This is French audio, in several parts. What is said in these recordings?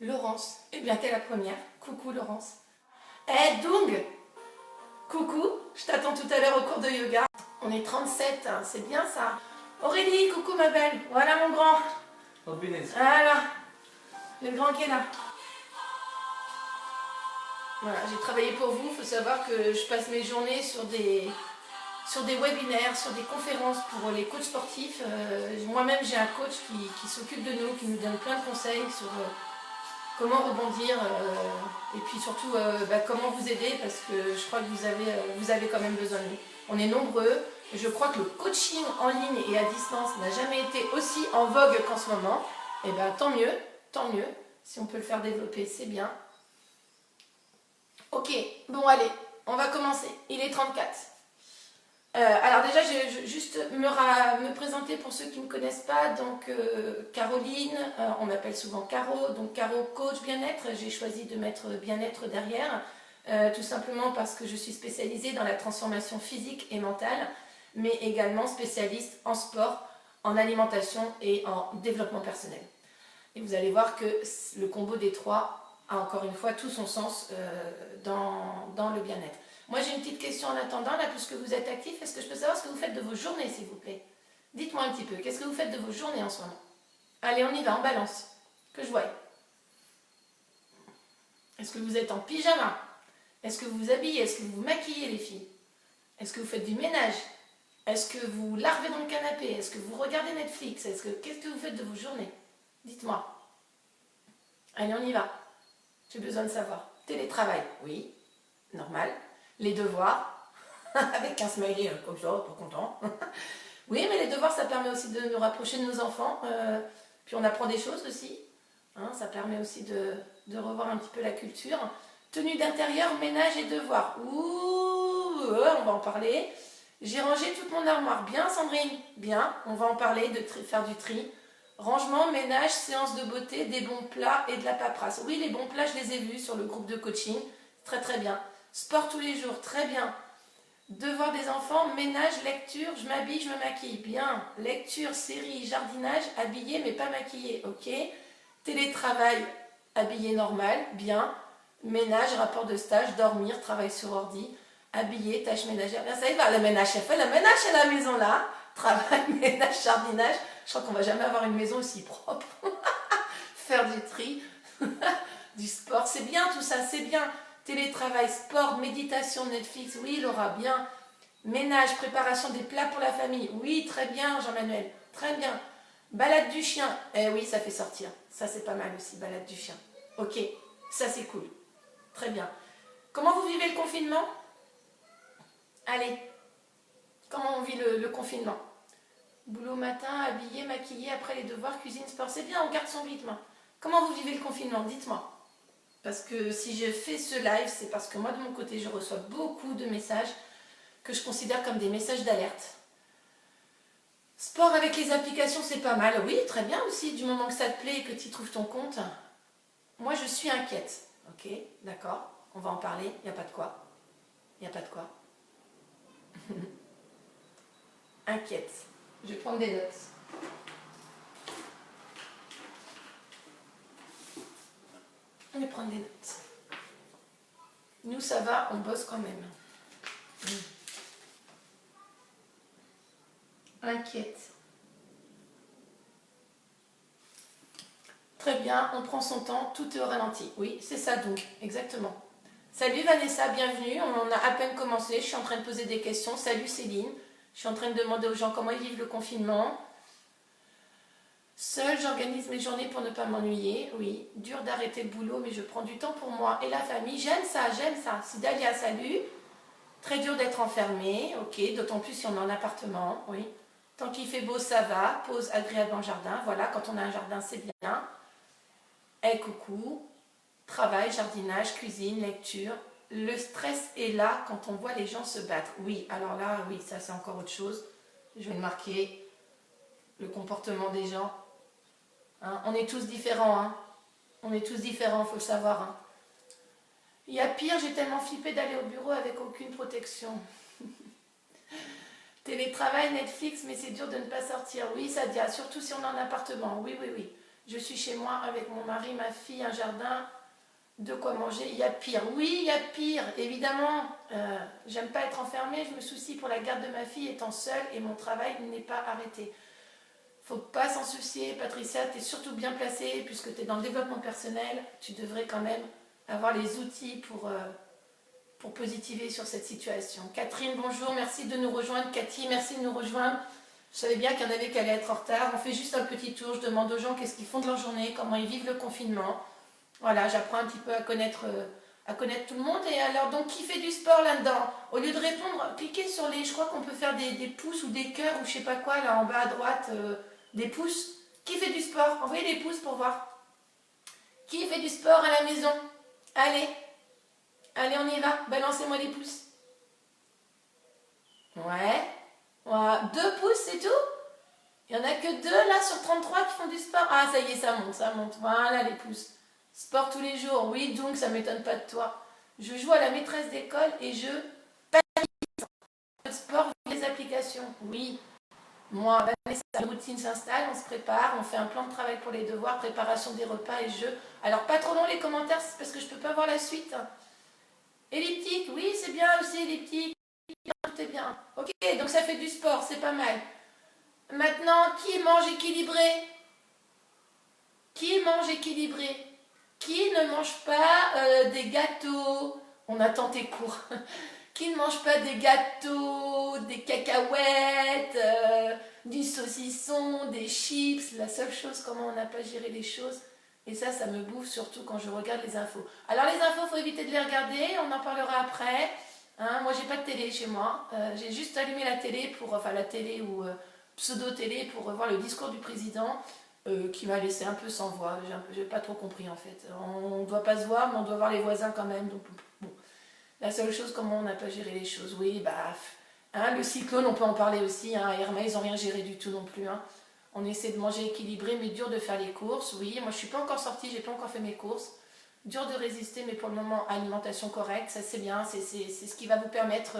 Laurence. Eh bien, t'es la première. Coucou, Laurence. Eh, Dung! Coucou, je t'attends tout à l'heure au cours de yoga. On est 37, hein, c'est bien ça. Aurélie, coucou ma belle. Voilà mon grand. Oh, punaise. Voilà, le grand qui est là. Voilà, j'ai travaillé pour vous. Il faut savoir que je passe mes journées sur des webinaires, sur des conférences pour les coachs sportifs. Moi-même, j'ai un coach qui s'occupe de nous, qui nous donne plein de conseils sur comment rebondir et puis surtout comment vous aider, parce que je crois que vous avez quand même besoin de nous. On est nombreux. Je crois que le coaching en ligne et à distance n'a jamais été aussi en vogue qu'en ce moment. Et bien tant mieux. Si on peut le faire développer, c'est bien. Ok, bon allez, on va commencer. Il est 34. Alors déjà, je vais juste me présenter pour ceux qui ne me connaissent pas. Donc Caroline, on m'appelle souvent Caro. Donc Caro, coach bien-être. J'ai choisi de mettre bien-être derrière, tout simplement parce que je suis spécialisée dans la transformation physique et mentale, mais également spécialiste en sport, en alimentation et en développement personnel. Et vous allez voir que le combo des trois a encore une fois tout son sens dans le bien-être. Moi, j'ai une petite question en attendant, là, puisque vous êtes actif. Est-ce que je peux savoir ce que vous faites de vos journées, s'il vous plaît? Dites-moi un petit peu, qu'est-ce que vous faites de vos journées en ce moment? Allez, on y va, on balance. Que je voie. Est-ce que vous êtes en pyjama? Est-ce que vous vous habillez? Est-ce que vous vous maquillez, les filles? Est-ce que vous faites du ménage? Est-ce que vous larvez dans le canapé? Est-ce que vous regardez Netflix? Qu'est-ce que vous faites de vos journées? Dites-moi. Allez, on y va. J'ai besoin de savoir. Télétravail, oui, normal. Les devoirs, avec un smiley comme ça, pas content. Oui, mais les devoirs, ça permet aussi de nous rapprocher de nos enfants. Puis on apprend des choses aussi. Hein, ça permet aussi de revoir un petit peu la culture. Tenue d'intérieur, ménage et devoirs. Ouh, on va en parler. J'ai rangé toute mon armoire. Bien, Sandrine? Bien, on va en parler, faire du tri. Rangement, ménage, séance de beauté, des bons plats et de la paperasse. Oui, les bons plats, je les ai vus sur le groupe de coaching. Très, très bien. Sport tous les jours, très bien. Devoir des enfants, ménage, lecture, je m'habille, je me maquille. Bien. Lecture, série, jardinage, habillé mais pas maquillé. Ok. Télétravail, habillé normal. Bien. Ménage, rapport de stage, dormir, travail sur ordi. Habillé, tâches ménagères. Bien, ça y va, le ménage est fait. Le ménage à la maison là. Travail, ménage, jardinage. Je crois qu'on va jamais avoir une maison aussi propre. Faire du tri, du sport, c'est bien tout ça, c'est bien. Télétravail, sport, méditation, Netflix, oui Laura, bien. Ménage, préparation des plats pour la famille, oui très bien Jean-Manuel, très bien. Balade du chien, eh oui ça fait sortir, ça c'est pas mal aussi, balade du chien. Ok, ça c'est cool, très bien. Comment vous vivez le confinement? Allez, comment on vit le confinement? Boulot matin, habillé, maquillé, après les devoirs, cuisine, sport, c'est bien, on garde son rythme. Comment vous vivez le confinement? Dites-moi. Parce que si je fais ce live, c'est parce que moi de mon côté, je reçois beaucoup de messages que je considère comme des messages d'alerte. Sport avec les applications, c'est pas mal. Oui, très bien aussi, du moment que ça te plaît et que tu y trouves ton compte. Moi, je suis inquiète. Ok, d'accord, on va en parler. Il n'y a pas de quoi. Il n'y a pas de quoi. Inquiète. Je vais prendre des notes. Je vais prendre des notes. Nous, ça va, on bosse quand même. Inquiète. Très bien, on prend son temps, tout est au ralenti. Oui, c'est ça donc, exactement. Salut Vanessa, bienvenue. On a à peine commencé, je suis en train de poser des questions. Salut Céline, je suis en train de demander aux gens comment ils vivent le confinement. Seule, j'organise mes journées pour ne pas m'ennuyer. Oui, dur d'arrêter le boulot, mais je prends du temps pour moi et la famille. J'aime ça, j'aime ça. Sidalia, salut. Très dur d'être enfermé, ok, d'autant plus si on est en appartement, oui. Tant qu'il fait beau, ça va. Pause agréable en jardin. Voilà, quand on a un jardin, c'est bien. Hey, coucou. Travail, jardinage, cuisine, lecture. Le stress est là quand on voit les gens se battre. Oui, alors là, oui, ça c'est encore autre chose. Je vais le marquer. Le comportement des gens. Hein, on est tous différents, hein. On est tous différents, il faut le savoir, hein. Il y a pire, j'ai tellement flippé d'aller au bureau avec aucune protection. Télétravail, Netflix, mais c'est dur de ne pas sortir. Oui, Sadia, surtout si on est en appartement. Oui, oui, oui. Je suis chez moi avec mon mari, ma fille, un jardin, de quoi manger. Il y a pire. Oui, il y a pire, évidemment. J'aime pas être enfermée. Je me soucie pour la garde de ma fille étant seule et mon travail n'est pas arrêté. Faut pas s'en soucier, Patricia. Tu es surtout bien placée puisque tu es dans le développement personnel. Tu devrais quand même avoir les outils pour positiver sur cette situation. Catherine, bonjour. Merci de nous rejoindre. Cathy, merci de nous rejoindre. Je savais bien qu'il y en avait qui allaient être en retard. On fait juste un petit tour. Je demande aux gens qu'est-ce qu'ils font de leur journée, comment ils vivent le confinement. Voilà, j'apprends un petit peu à connaître tout le monde. Et alors, donc, qui fait du sport là-dedans? Au lieu de répondre, cliquez sur les... Je crois qu'on peut faire des pouces ou des cœurs ou je sais pas quoi, là en bas à droite, des pouces. Qui fait du sport? Envoyez des pouces pour voir. Qui fait du sport à la maison? Allez, allez, on y va. Balancez-moi des pouces. Ouais. Voilà. 2 pouces, c'est tout? Il n'y en a que 2 là sur 33 qui font du sport. Ah, ça y est, ça monte, ça monte. Voilà les pouces. Sport tous les jours. Oui, donc ça ne m'étonne pas de toi. Je joue à la maîtresse d'école et je sport via les applications. Oui. Moi, la routine s'installe, on se prépare, on fait un plan de travail pour les devoirs, préparation des repas et jeux. Alors, pas trop long les commentaires, c'est parce que je ne peux pas voir la suite. Elliptique, oui, c'est bien aussi, elliptique. Tout est bien. Ok, donc ça fait du sport, c'est pas mal. Maintenant, qui mange équilibré? Qui mange équilibré? Qui ne mange pas des gâteaux? On attend tes cours. Qui ne mange pas des gâteaux, des cacahuètes, du saucisson, des chips? La seule chose, comment on n'a pas géré les choses. Et ça me bouffe surtout quand je regarde les infos. Alors les infos, il faut éviter de les regarder, on en parlera après. Hein, moi, j'ai pas de télé chez moi. J'ai juste allumé la télé enfin la télé ou pseudo-télé pour voir le discours du président qui m'a laissé un peu sans voix. J'ai pas trop compris en fait. On ne doit pas se voir, mais on doit voir les voisins quand même. Donc, bon. La seule chose, comment on n'a pas géré les choses. Oui, bah, hein, le cyclone, on peut en parler aussi. Hein, Irma, ils n'ont rien géré du tout non plus. Hein. On essaie de manger équilibré, mais dur de faire les courses. Oui, moi je ne suis pas encore sortie, j'ai pas encore fait mes courses. Dur de résister, mais pour le moment, alimentation correcte, ça c'est bien. C'est ce qui va vous permettre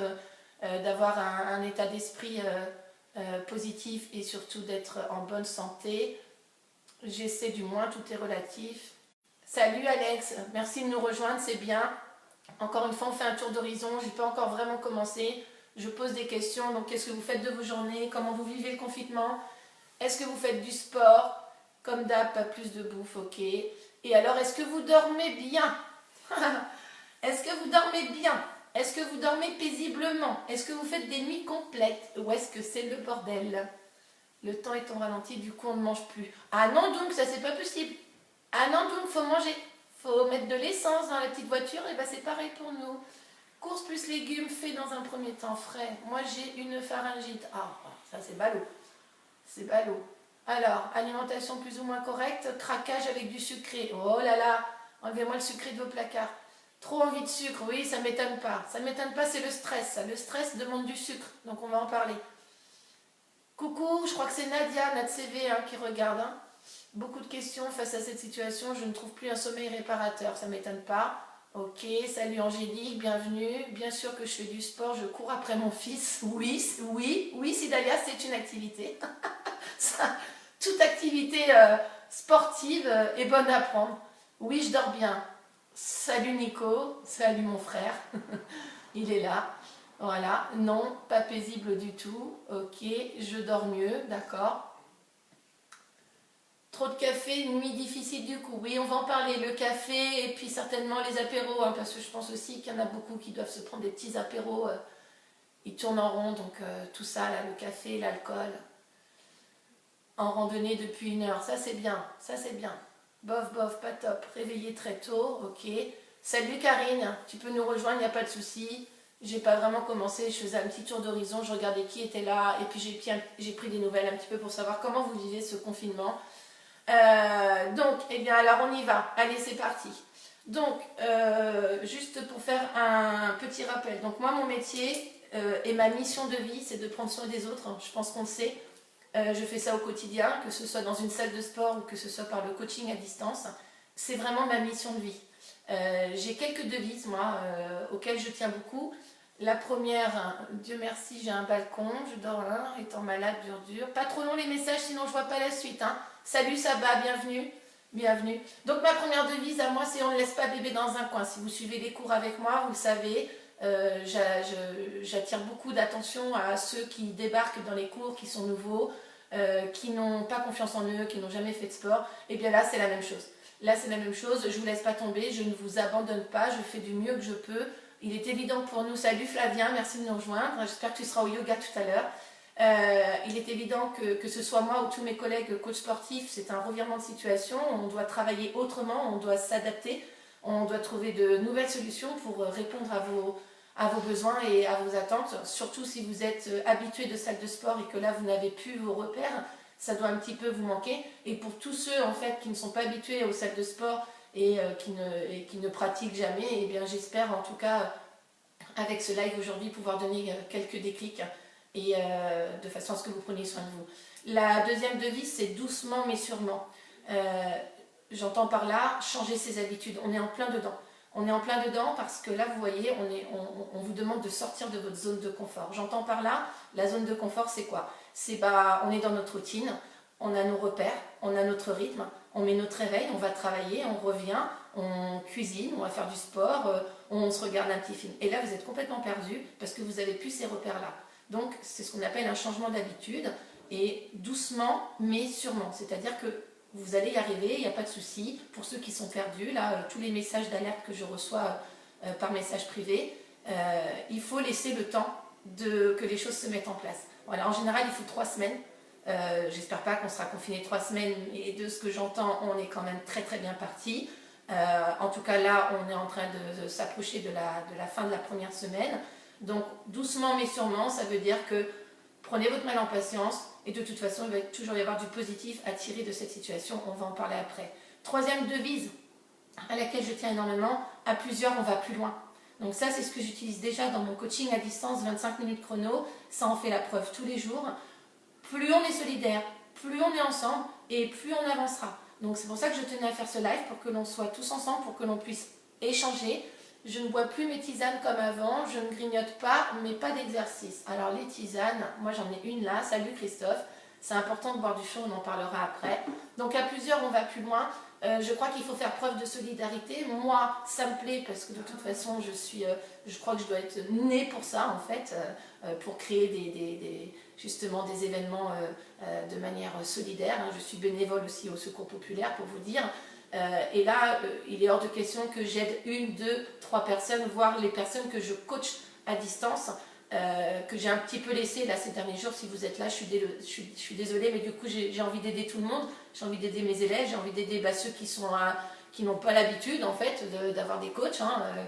d'avoir un état d'esprit positif et surtout d'être en bonne santé. J'essaie du moins, tout est relatif. Salut Alex, merci de nous rejoindre, c'est bien. Encore une fois, on fait un tour d'horizon, je n'ai pas encore vraiment commencé. Je pose des questions, donc qu'est-ce que vous faites de vos journées? Comment vous vivez le confinement? Est-ce que vous faites du sport? Comme d'hab, pas plus de bouffe, ok. Et alors, est-ce que vous dormez bien? Est-ce que vous dormez bien? Est-ce que vous dormez paisiblement? Est-ce que vous faites des nuits complètes? Ou est-ce que c'est le bordel? Le temps est en ralenti, du coup on ne mange plus. Ah non donc, ça c'est pas possible. Ah non donc, faut manger. Faut mettre de l'essence dans la petite voiture, et ben c'est pareil pour nous. Course plus légumes, fait dans un premier temps frais. Moi j'ai une pharyngite. Ah, ça c'est ballot. C'est ballot. Alors, alimentation plus ou moins correcte, craquage avec du sucré. Oh là là, enlevez-moi le sucré de vos placards. Trop envie de sucre, oui, ça m'étonne pas. Ça m'étonne pas, c'est le stress. Ça. Le stress demande du sucre, donc on va en parler. Coucou, je crois que c'est Nadia, Nat CV, qui regarde. Hein. Beaucoup de questions face à cette situation. Je ne trouve plus un sommeil réparateur, ça ne m'étonne pas. Ok, salut Angélique, bienvenue. Bien sûr que je fais du sport, je cours après mon fils. Oui, Sidalia, c'est une activité. Ça, toute activité sportive est bonne à prendre. Oui, je dors bien. Salut Nico, salut mon frère. Il est là. Voilà, non, pas paisible du tout. Ok, je dors mieux, d'accord. Trop de café, nuit difficile du coup. Oui, on va en parler, le café et puis certainement les apéros, hein, parce que je pense aussi qu'il y en a beaucoup qui doivent se prendre des petits apéros. Ils tournent en rond, donc tout ça, là, le café, l'alcool. En randonnée depuis 1 heure, ça c'est bien, ça c'est bien. Bof, pas top. Réveillé très tôt, ok. Salut Karine, tu peux nous rejoindre, il n'y a pas de souci. J'ai pas vraiment commencé, je faisais un petit tour d'horizon, je regardais qui était là et puis j'ai pris des nouvelles un petit peu pour savoir comment vous vivez ce confinement. Donc, eh bien alors on y va, allez c'est parti. Donc, juste pour faire un petit rappel, donc moi mon métier et ma mission de vie c'est de prendre soin des autres, je pense qu'on le sait. Je fais ça au quotidien, que ce soit dans une salle de sport ou que ce soit par le coaching à distance. C'est vraiment ma mission de vie. J'ai quelques devises, moi, auxquelles je tiens beaucoup. La première, hein, Dieu merci, j'ai un balcon, je dors là, étant malade, dur. Pas trop long les messages, sinon je vois pas la suite. Hein. Salut, ça va, bienvenue. Bienvenue. Donc ma première devise à moi, c'est on ne laisse pas bébé dans un coin. Si vous suivez les cours avec moi, vous le savez, j'attire beaucoup d'attention à ceux qui débarquent dans les cours, qui sont nouveaux, qui n'ont pas confiance en eux, qui n'ont jamais fait de sport. Et bien là, c'est la même chose. Là, c'est la même chose. Je ne vous laisse pas tomber, je ne vous abandonne pas, je fais du mieux que je peux. Il est évident pour nous, salut Flavien, merci de nous rejoindre, j'espère que tu seras au yoga tout à l'heure. Il est évident que ce soit moi ou tous mes collègues coachs sportifs, c'est un revirement de situation, on doit travailler autrement, on doit s'adapter, on doit trouver de nouvelles solutions pour répondre à vos besoins et à vos attentes, surtout si vous êtes habitué de salle de sport et que là vous n'avez plus vos repères, ça doit un petit peu vous manquer. Et pour tous ceux en fait qui ne sont pas habitués aux salles de sport, et qui ne pratiquent jamais, et bien j'espère en tout cas avec ce live aujourd'hui pouvoir donner quelques déclics et de façon à ce que vous preniez soin de vous. La deuxième devise, c'est doucement mais sûrement. J'entends par là changer ses habitudes. On est en plein dedans. On est en plein dedans parce que là, vous voyez, on vous demande de sortir de votre zone de confort. J'entends par là, la zone de confort, c'est quoi? C'est on est dans notre routine, on a nos repères, on a notre rythme, on met notre réveil, on va travailler, on revient, on cuisine, on va faire du sport, on se regarde un petit film. Et là, vous êtes complètement perdu parce que vous n'avez plus ces repères-là. Donc, c'est ce qu'on appelle un changement d'habitude et doucement, mais sûrement. C'est-à-dire que vous allez y arriver, il n'y a pas de souci. Pour ceux qui sont perdus, là, tous les messages d'alerte que je reçois par message privé, il faut laisser le temps que les choses se mettent en place. Voilà, en général, il faut 3 semaines. J'espère pas qu'on sera confiné 3 semaines, et de ce que j'entends, on est quand même très très bien parti. En tout cas, là, on est en train de s'approcher de la fin de la première semaine. Donc, doucement mais sûrement, ça veut dire que prenez votre mal en patience et de toute façon, il va toujours y avoir du positif à tirer de cette situation. On va en parler après. Troisième devise à laquelle je tiens énormément, à plusieurs, on va plus loin. Donc ça, c'est ce que j'utilise déjà dans mon coaching à distance, 25 minutes chrono. Ça en fait la preuve tous les jours. Plus on est solidaire, plus on est ensemble et plus on avancera. Donc c'est pour ça que je tenais à faire ce live, pour que l'on soit tous ensemble, pour que l'on puisse échanger. Je ne bois plus mes tisanes comme avant, je ne grignote pas, mais pas d'exercice. Alors les tisanes, moi j'en ai une là, salut Christophe. C'est important de boire du chaud, on en parlera après. Donc à plusieurs, on va plus loin. Je crois qu'il faut faire preuve de solidarité. Moi, ça me plaît parce que de toute façon, je crois que je dois être née pour ça en fait, pour créer justement des événements de manière solidaire. Je suis bénévole aussi au Secours Populaire pour vous dire. Et là, il est hors de question que j'aide 1, 2, 3 personnes, voire les personnes que je coach à distance, que j'ai un petit peu laissé là ces derniers jours. Si vous êtes là, je suis désolée, mais du coup j'ai envie d'aider tout le monde, j'ai envie d'aider mes élèves, j'ai envie d'aider ceux qui n'ont pas l'habitude en fait d'avoir des coachs,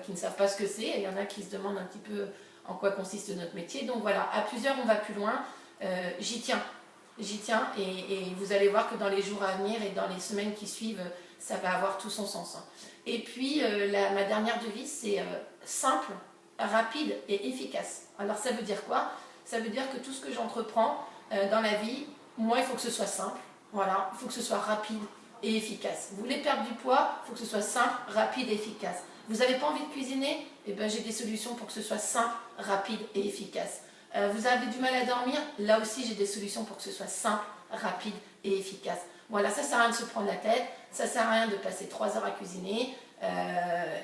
qui ne savent pas ce que c'est. Il y en a qui se demandent un petit peu en quoi consiste notre métier. Donc voilà, à plusieurs on va plus loin. J'y tiens et vous allez voir que dans les jours à venir et dans les semaines qui suivent, ça va avoir tout son sens. Et puis ma dernière devise, c'est simple, rapide et efficace. Alors ça veut dire quoi? Ça veut dire que tout ce que j'entreprends dans la vie, moi il faut que ce soit simple, voilà, il faut que ce soit rapide et efficace. Vous voulez perdre du poids, il faut que ce soit simple, rapide et efficace. Vous n'avez pas envie de cuisiner? Eh bien j'ai des solutions pour que ce soit simple, rapide et efficace. Vous avez du mal à dormir? Là aussi j'ai des solutions pour que ce soit simple, rapide et efficace. Voilà, ça sert à rien de se prendre la tête, ça sert à rien de passer 3 heures à cuisiner,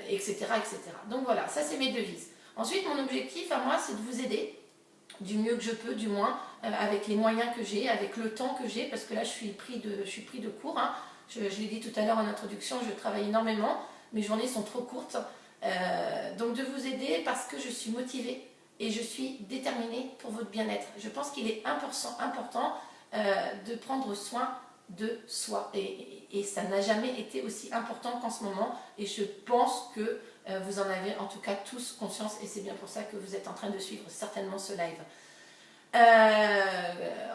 etc., etc. Donc voilà, ça c'est mes devises. Ensuite, mon objectif à moi, c'est de vous aider du mieux que je peux, du moins, avec les moyens que j'ai, avec le temps que j'ai, parce que là, je suis pris de court. Je l'ai dit tout à l'heure en introduction, je travaille énormément, mes journées sont trop courtes. Donc de vous aider parce que je suis motivée et je suis déterminée pour votre bien-être. Je pense qu'il est important de prendre soin de soi. Et ça n'a jamais été aussi important qu'en ce moment. Et je pense que vous en avez en tout cas tous conscience. Et c'est bien pour ça que vous êtes en train de suivre certainement ce live.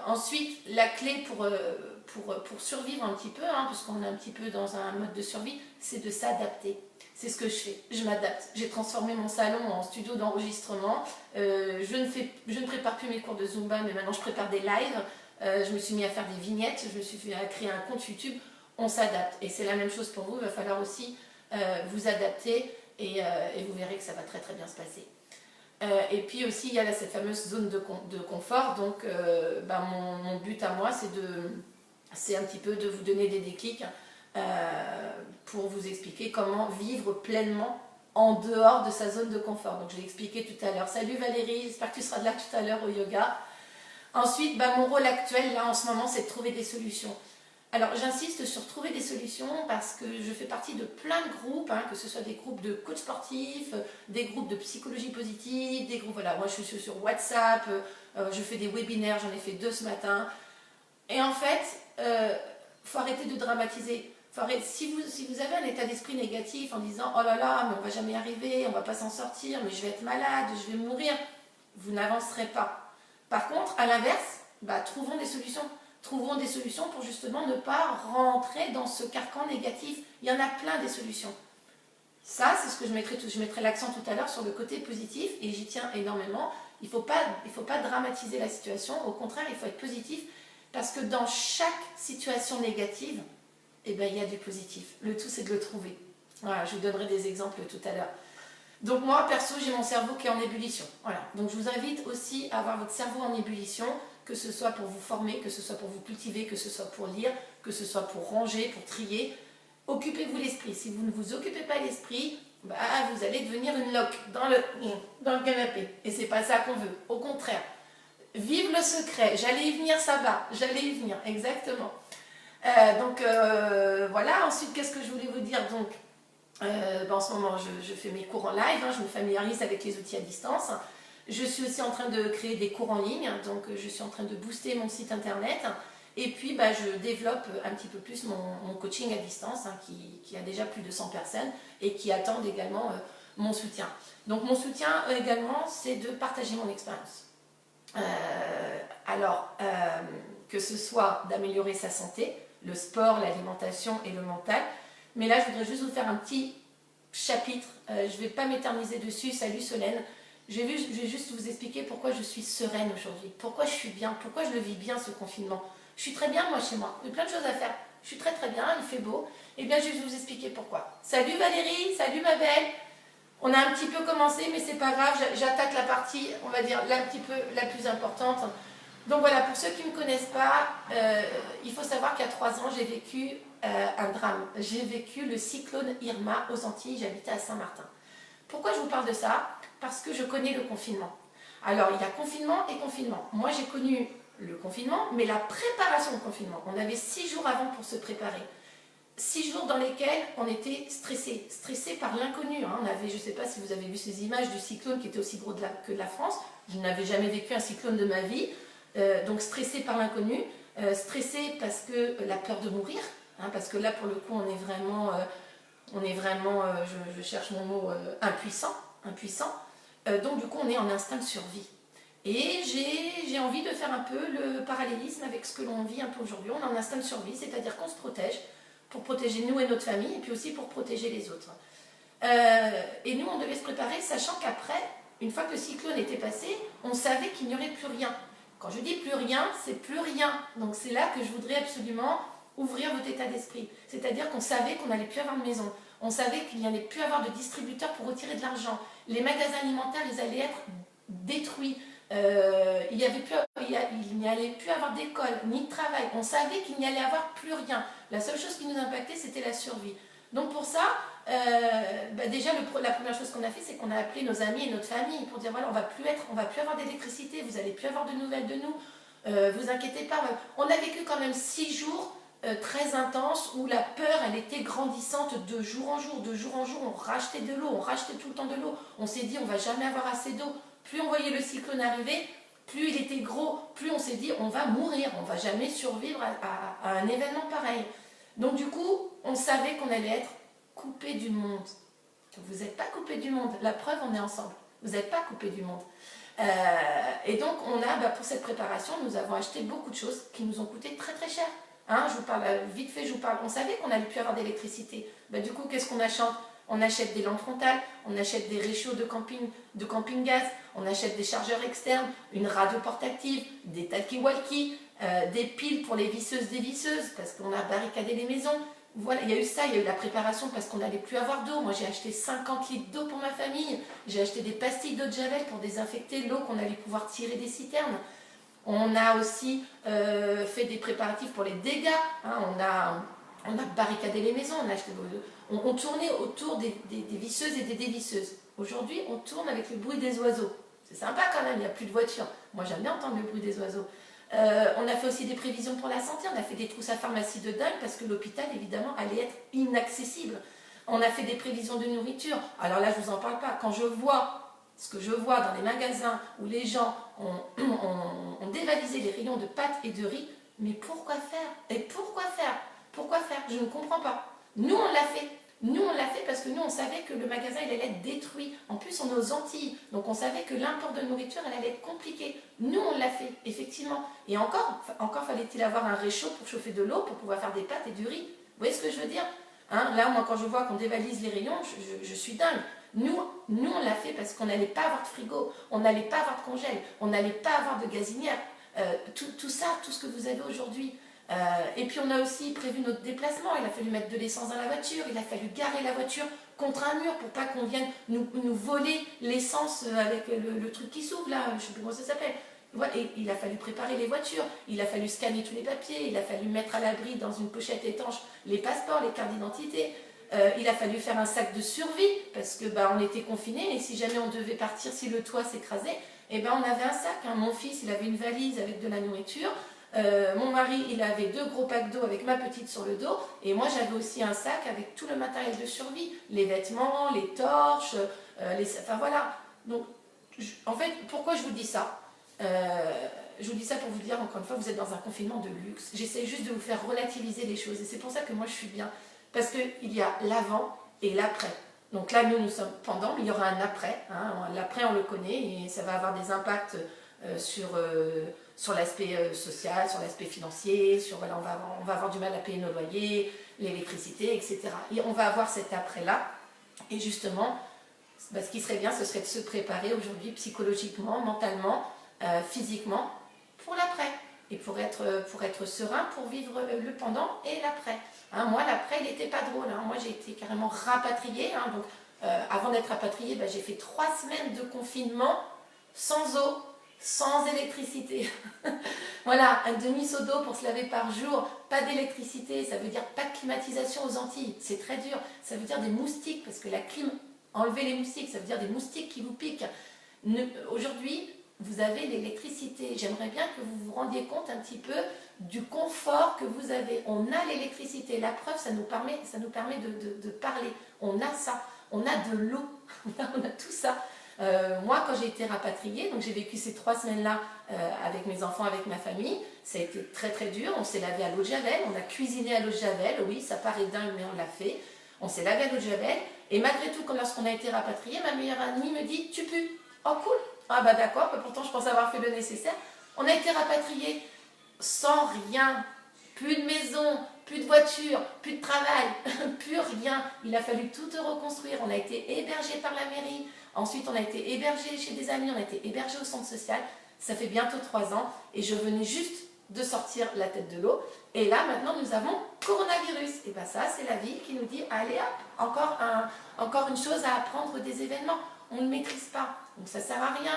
Ensuite, la clé pour survivre un petit peu, puisqu'on est un petit peu dans un mode de survie, c'est de s'adapter. C'est ce que je fais, je m'adapte. J'ai transformé mon salon en studio d'enregistrement. Je ne prépare plus mes cours de Zumba, mais maintenant je prépare des lives. Je me suis mis à faire des vignettes, je me suis fait à créer un compte YouTube. On s'adapte. Et c'est la même chose pour vous, il va falloir aussi vous adapter et vous verrez que ça va très très bien se passer. Et puis aussi, il y a là, cette fameuse zone de confort. Donc, mon but à moi, c'est un petit peu de vous donner des déclics pour vous expliquer comment vivre pleinement en dehors de sa zone de confort. Donc, je l'ai expliqué tout à l'heure. Salut Valérie, j'espère que tu seras là tout à l'heure au yoga. Ensuite, mon rôle actuel, là, en ce moment, c'est de trouver des solutions. Alors, j'insiste sur trouver des solutions parce que je fais partie de plein de groupes, que ce soit des groupes de coachs sportifs, des groupes de psychologie positive, des groupes, voilà, moi je suis sur WhatsApp, je fais des webinaires, j'en ai fait 2 ce matin. Et en fait, faut arrêter de dramatiser. Si vous avez un état d'esprit négatif en disant « Oh là là, mais on va jamais y arriver, on va pas s'en sortir, mais je vais être malade, je vais mourir », vous n'avancerez pas. Par contre, à l'inverse, trouvons des solutions. Trouvons des solutions pour justement ne pas rentrer dans ce carcan négatif. Il y en a plein des solutions. Ça, c'est ce que je mettrai l'accent tout à l'heure sur le côté positif et j'y tiens énormément. Il ne faut pas dramatiser la situation. Au contraire, il faut être positif parce que dans chaque situation négative, il y a du positif. Le tout, c'est de le trouver. Voilà, je vous donnerai des exemples tout à l'heure. Donc moi, perso, j'ai mon cerveau qui est en ébullition. Voilà. Donc je vous invite aussi à avoir votre cerveau en ébullition, que ce soit pour vous former, que ce soit pour vous cultiver, que ce soit pour lire, que ce soit pour ranger, pour trier. Occupez-vous l'esprit. Si vous ne vous occupez pas l'esprit, vous allez devenir une loque dans le canapé. Et c'est pas ça qu'on veut. Au contraire. Vive le secret. J'allais y venir, ça va. J'allais y venir, exactement. Voilà. Ensuite, qu'est-ce que je voulais vous dire donc en ce moment, je fais mes cours en live, je me familiarise avec les outils à distance. Je suis aussi en train de créer des cours en ligne, donc je suis en train de booster mon site internet. Et puis, je développe un petit peu plus mon coaching à distance, qui a déjà plus de 100 personnes et qui attendent également mon soutien. Donc, mon soutien également, c'est de partager mon expérience. Que ce soit d'améliorer sa santé, le sport, l'alimentation et le mental. Mais là, je voudrais juste vous faire un petit chapitre. Je ne vais pas m'éterniser dessus. Salut Solène. Je vais juste vous expliquer pourquoi je suis sereine aujourd'hui. Pourquoi je suis bien. Pourquoi je le vis bien, ce confinement. Je suis très bien, moi, chez moi. J'ai plein de choses à faire. Je suis très très bien. Il fait beau. Et bien, je vais vous expliquer pourquoi. Salut Valérie. Salut ma belle. On a un petit peu commencé, mais c'est pas grave. J'attaque la partie, on va dire, un petit peu la plus importante. Donc voilà, pour ceux qui ne me connaissent pas, il faut savoir qu'il y a 3 ans, j'ai vécu un drame. J'ai vécu le cyclone Irma aux Antilles, j'habitais à Saint-Martin. Pourquoi je vous parle de ça? Parce que je connais le confinement. Alors, il y a confinement et confinement. Moi, j'ai connu le confinement, mais la préparation au confinement. On avait 6 jours avant pour se préparer. 6 jours dans lesquels on était stressé par l'inconnu. On avait, je ne sais pas si vous avez vu ces images du cyclone qui était aussi gros que de la France. Je n'avais jamais vécu un cyclone de ma vie. Donc stressé par l'inconnu, stressé parce que la peur de mourir, parce que là pour le coup on est vraiment, je cherche mon mot, impuissant. Donc du coup on est en instinct de survie. Et j'ai envie de faire un peu le parallélisme avec ce que l'on vit un peu aujourd'hui. On est en instinct de survie, c'est-à-dire qu'on se protège pour protéger nous et notre famille, et puis aussi pour protéger les autres. Et nous on devait se préparer, sachant qu'après, une fois que le cyclone était passé, on savait qu'il n'y aurait plus rien. Quand je dis plus rien, c'est plus rien. Donc c'est là que je voudrais absolument ouvrir votre état d'esprit. C'est-à-dire qu'on savait qu'on n'allait plus avoir de maison. On savait qu'il n'y allait plus avoir de distributeurs pour retirer de l'argent. Les magasins alimentaires, ils allaient être détruits. Il n'y allait plus avoir d'école, ni de travail. On savait qu'il n'y allait avoir plus rien. La seule chose qui nous impactait, c'était la survie. Donc pour ça, déjà la première chose qu'on a fait, c'est qu'on a appelé nos amis et notre famille pour dire voilà, on va plus avoir d'électricité, vous n'allez plus avoir de nouvelles de nous, vous inquiétez pas. On a vécu quand même 6 jours très intenses où la peur elle était grandissante de jour en jour, on rachetait de l'eau, on rachetait tout le temps de l'eau, on s'est dit on va jamais avoir assez d'eau. Plus on voyait le cyclone arriver, plus il était gros, plus on s'est dit on va mourir, on va jamais survivre à un événement pareil. Donc du coup, on savait qu'on allait être coupé du monde. Vous n'êtes pas coupé du monde. La preuve, on est ensemble. Vous n'êtes pas coupé du monde. Et donc, pour cette préparation, nous avons acheté beaucoup de choses qui nous ont coûté très très cher. Je vous parle vite fait, on savait qu'on n'allait plus avoir d'électricité. Du coup, qu'est-ce qu'on achète? On achète des lampes frontales, on achète des réchauds de camping-gaz, on achète des chargeurs externes, une radio portative, des talkie-walkie, des piles pour les visseuses dévisseuses, parce qu'on a barricadé les maisons, Voilà, il y a eu ça, il y a eu la préparation parce qu'on n'allait plus avoir d'eau. Moi, j'ai acheté 50 litres d'eau pour ma famille. J'ai acheté des pastilles d'eau de Javel pour désinfecter l'eau qu'on allait pouvoir tirer des citernes. On a aussi fait des préparatifs pour les dégâts. Hein. On a barricadé les maisons. On tournait autour des visseuses et des dévisseuses. Aujourd'hui, on tourne avec le bruit des oiseaux. C'est sympa quand même, il n'y a plus de voitures. Moi, j'aime bien entendre le bruit des oiseaux. On a fait aussi des prévisions pour la santé. On a fait des trousses à pharmacie de dingue parce que l'hôpital, évidemment, allait être inaccessible. On a fait des prévisions de nourriture. Alors là, je ne vous en parle pas. Quand je vois ce que je vois dans les magasins où les gens ont dévalisé les rayons de pâtes et de riz, mais pourquoi faire? Et pourquoi faire? Pourquoi faire? Je ne comprends pas. Nous, on l'a fait. Nous, on l'a fait parce que nous, on savait que le magasin, il allait être détruit. En plus, on est aux Antilles. Donc, on savait que l'import de nourriture, elle allait être compliquée. Nous, on l'a fait, effectivement. Et encore fallait-il avoir un réchaud pour chauffer de l'eau, pour pouvoir faire des pâtes et du riz. Vous voyez ce que je veux dire? Hein, là, moi, quand je vois qu'on dévalise les rayons, je suis dingue. Nous, on l'a fait parce qu'on n'allait pas avoir de frigo, on n'allait pas avoir de congèle, on n'allait pas avoir de gazinière. Tout ça, tout ce que vous avez aujourd'hui. Et puis on a aussi prévu notre déplacement. Il a fallu mettre de l'essence dans la voiture, il a fallu garer la voiture contre un mur pour pas qu'on vienne nous voler l'essence avec le truc qui s'ouvre là, je ne sais plus comment ça s'appelle. Voilà, et il a fallu préparer les voitures, il a fallu scanner tous les papiers, il a fallu mettre à l'abri dans une pochette étanche les passeports, les cartes d'identité. Il a fallu faire un sac de survie parce que on était confinés et si jamais on devait partir, si le toit s'écrasait, on avait un sac. Hein. Mon fils, il avait une valise avec de la nourriture. Mon mari, il avait 2 gros packs d'eau avec ma petite sur le dos. Et moi, j'avais aussi un sac avec tout le matériel de survie. Les vêtements, les torches, enfin voilà. Donc, en fait, pourquoi je vous dis ça? Je vous dis ça pour vous dire, encore une fois, vous êtes dans un confinement de luxe. J'essaie juste de vous faire relativiser les choses. Et c'est pour ça que moi, je suis bien. Parce qu'il y a l'avant et l'après. Donc là, nous sommes pendant, mais il y aura un après. Hein. L'après, on le connaît et ça va avoir des impacts sur l'aspect social, sur l'aspect financier, voilà, on va avoir du mal à payer nos loyers, l'électricité, etc. Et on va avoir cet après-là. Et justement, ce qui serait bien, ce serait de se préparer aujourd'hui psychologiquement, mentalement, physiquement, pour l'après. Et pour être serein, pour vivre le pendant et l'après. Hein, moi, l'après, il n'était pas drôle. Hein. Moi, j'ai été carrément rapatriée. Hein. Donc, avant d'être rapatriée, j'ai fait 3 semaines de confinement sans eau, sans électricité. Voilà, un demi-seau d'eau pour se laver par jour, pas d'électricité, ça veut dire pas de climatisation aux Antilles. C'est très dur. Ça veut dire des moustiques, parce que la clim, enlever les moustiques, ça veut dire des moustiques qui vous piquent. Aujourd'hui, vous avez l'électricité. J'aimerais bien que vous vous rendiez compte un petit peu du confort que vous avez. On a l'électricité. La preuve, ça nous permet de parler. On a ça. On a de l'eau. On a tout ça. Moi, quand j'ai été rapatriée, donc j'ai vécu ces 3 semaines-là avec mes enfants, avec ma famille, ça a été très très dur. On s'est lavé à l'eau de Javel. On a cuisiné à l'eau de Javel. Oui, ça paraît dingue, mais on l'a fait. On s'est lavé à l'eau de Javel. Et malgré tout, comme lorsqu'on a été rapatriée, ma meilleure amie me dit « Tu pues ?» Oh cool. Ah d'accord, pourtant je pense avoir fait le nécessaire. On a été rapatriés sans rien, plus de maison, plus de voiture, plus de travail, plus rien. Il a fallu tout reconstruire. On a été hébergés par la mairie. Ensuite, on a été hébergés chez des amis. On a été hébergés au centre social. Ça fait bientôt 3 ans et je venais juste de sortir la tête de l'eau. Et là, maintenant, nous avons coronavirus. Et ça, c'est la vie qui nous dit, allez hop, encore une chose à apprendre des événements. On ne maîtrise pas. Donc ça ne sert à rien